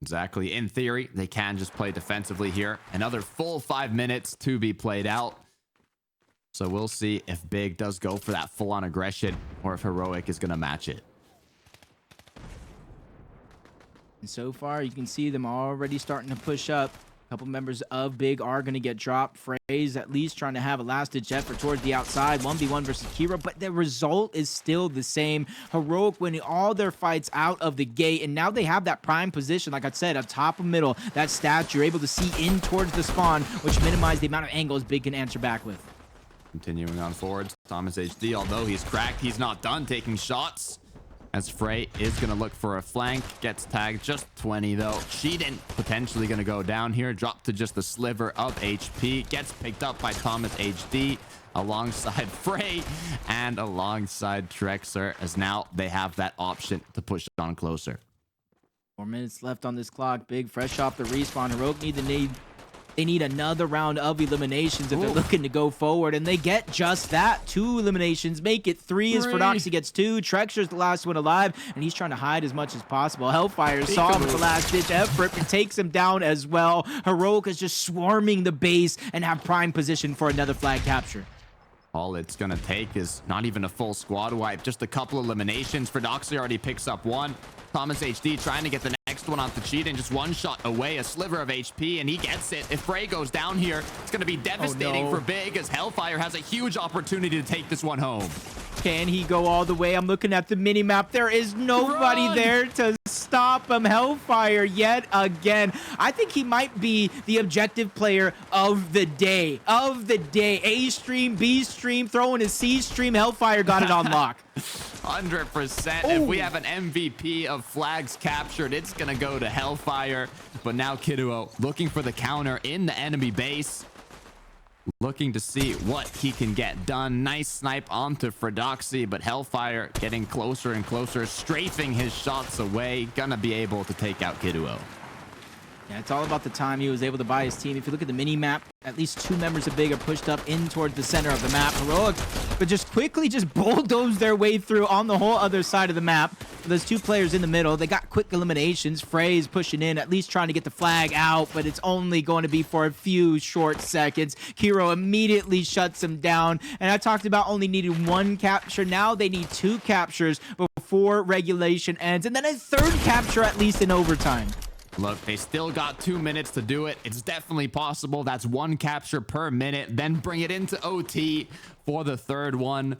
Exactly. In theory, they can just play defensively here. Another full 5 minutes to be played out. So we'll see if Big does go for that full-on aggression or if Heroic is going to match it. And so far, you can see them already starting to push up. A couple members of Big are going to get dropped. Phrase at least trying to have a last-ditch effort towards the outside. 1v1 versus Kira, but the result is still the same. Heroic winning all their fights out of the gate, and now they have that prime position, like I said, up top of middle. That stat you're able to see in towards the spawn, which minimizes the amount of angles Big can answer back with. Continuing on forwards, Thomas HD, although he's cracked, he's not done taking shots. As Frey is going to look for a flank. Gets tagged just 20, though. Cheatin potentially going to go down here. Drop to just a sliver of HP. Gets picked up by Thomas HD alongside Frey and alongside Trexer, as now they have that option to push on closer. 4 minutes left on this clock. Big fresh off the respawn. Heroic they need another round of eliminations if they're looking to go forward, and they get just that. 2 eliminations, make it 3 as Fordoxy gets 2. Trexer's the last one alive, and he's trying to hide as much as possible. Hellfire saw him with the last-ditch effort and takes him down as well. Heroic is just swarming the base and have prime position for another flag capture. All it's going to take is not even a full squad wipe, just a couple eliminations. Fordoxy already picks up 1. Thomas HD trying to get the next one off the cheat and just 1 shot away, a sliver of HP, and he gets it. If Frey goes down here, it's going to be devastating for Big, as Hellfire has a huge opportunity to take this one home. Can he go all the way? I'm looking at the mini-map. There is nobody there to stop him. Hellfire yet again. I think he might be the objective player of the day. A stream, B stream, throwing his C stream. Hellfire got it on lock. 100%. If we have an MVP of flags captured, it's going to go to Hellfire. But now Kiduo looking for the counter in the enemy base. Looking to see what he can get done. Nice snipe onto Fordoxy, but Hellfire getting closer and closer, strafing his shots away. Gonna be able to take out Kiduo. Yeah, it's all about the time he was able to buy his team. If you look at the mini-map, at least 2 members of Big are pushed up in towards the center of the map. Heroic, but just quickly just bulldoze their way through on the whole other side of the map. Those 2 players in the middle, they got quick eliminations. Frey is pushing in, at least trying to get the flag out, but it's only going to be for a few short seconds. Kiro immediately shuts him down, and I talked about only needing 1 capture. Now they need 2 captures before regulation ends, and then a 3rd capture at least in overtime. Look, they still got 2 minutes to do it. It's definitely possible. That's 1 capture per minute. Then bring it into OT for the 3rd one.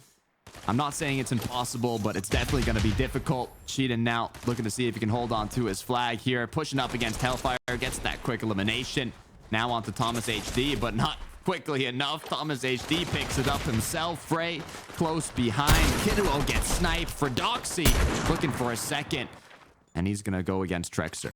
I'm not saying it's impossible, but it's definitely going to be difficult. Cheatin now looking to see if he can hold on to his flag here. Pushing up against Hellfire. Gets that quick elimination. Now onto Thomas HD, but not quickly enough. Thomas HD picks it up himself. Frey close behind. Kiddo gets sniped for Doxy. Looking for a second. And he's going to go against Trexter.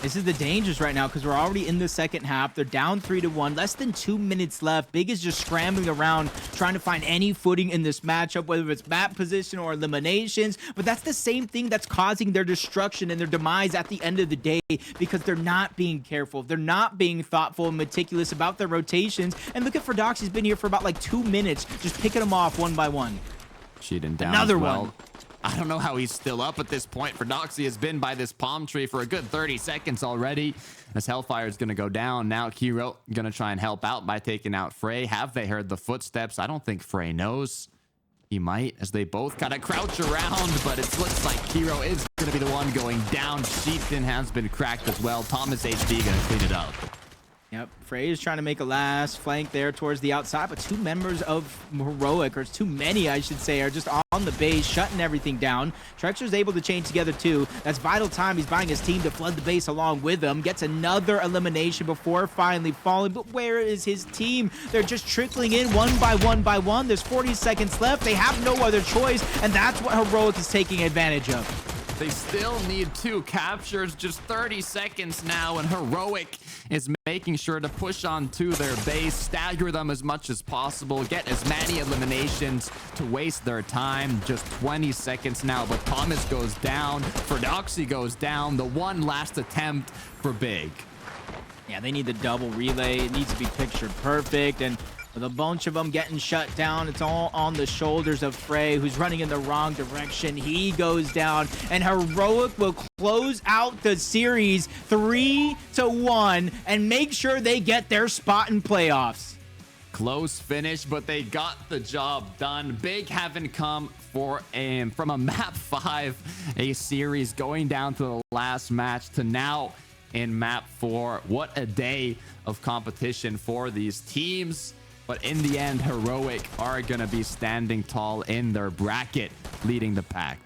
This is the dangers right now because we're already in the second half. They're down 3-1. Less than 2 minutes left. Big is just scrambling around, trying to find any footing in this matchup, whether it's map position or eliminations. But that's the same thing that's causing their destruction and their demise at the end of the day because they're not being careful. They're not being thoughtful and meticulous about their rotations. And look at Fordox. He's been here for about like 2 minutes, just picking them off one by one. Cheating down. Another as well. one. I don't know how he's still up at this point. Fordoxy has been by this palm tree for a good 30 seconds already. As Hellfire is going to go down. Now Kiro going to try and help out by taking out Frey. Have they heard the footsteps? I don't think Frey knows. He might, as they both kind of crouch around, but it looks like Kiro is going to be the one going down. Sheepton has been cracked as well. Thomas HD going to clean it up. Yep, Frey is trying to make a last flank there towards the outside, but 2 members of Heroic, or too many, I should say, are just on the base, shutting everything down. Trexter's able to chain together too. That's vital time. He's buying his team to flood the base along with him. Gets another elimination before finally falling, but where is his team? They're just trickling in one by one. There's 40 seconds left. They have no other choice, and that's what Heroic is taking advantage of. They still need 2 captures, just 30 seconds now, and Heroic is making sure to push on to their base, stagger them as much as possible, get as many eliminations to waste their time. Just 20 seconds now, but Thomas goes down, Fordoxy goes down, the one last attempt for Big. Yeah, they need the double relay. It needs to be picture perfect, and with a bunch of them getting shut down, it's all on the shoulders of Frey, who's running in the wrong direction. He goes down, and Heroic will close out the series 3-1 and make sure they get their spot in playoffs. Close finish, but they got the job done. Big haven't come from a map 5, a series going down to the last match to now in map 4. What a day of competition for these teams. But in the end, Heroic are going to be standing tall in their bracket, leading the pack.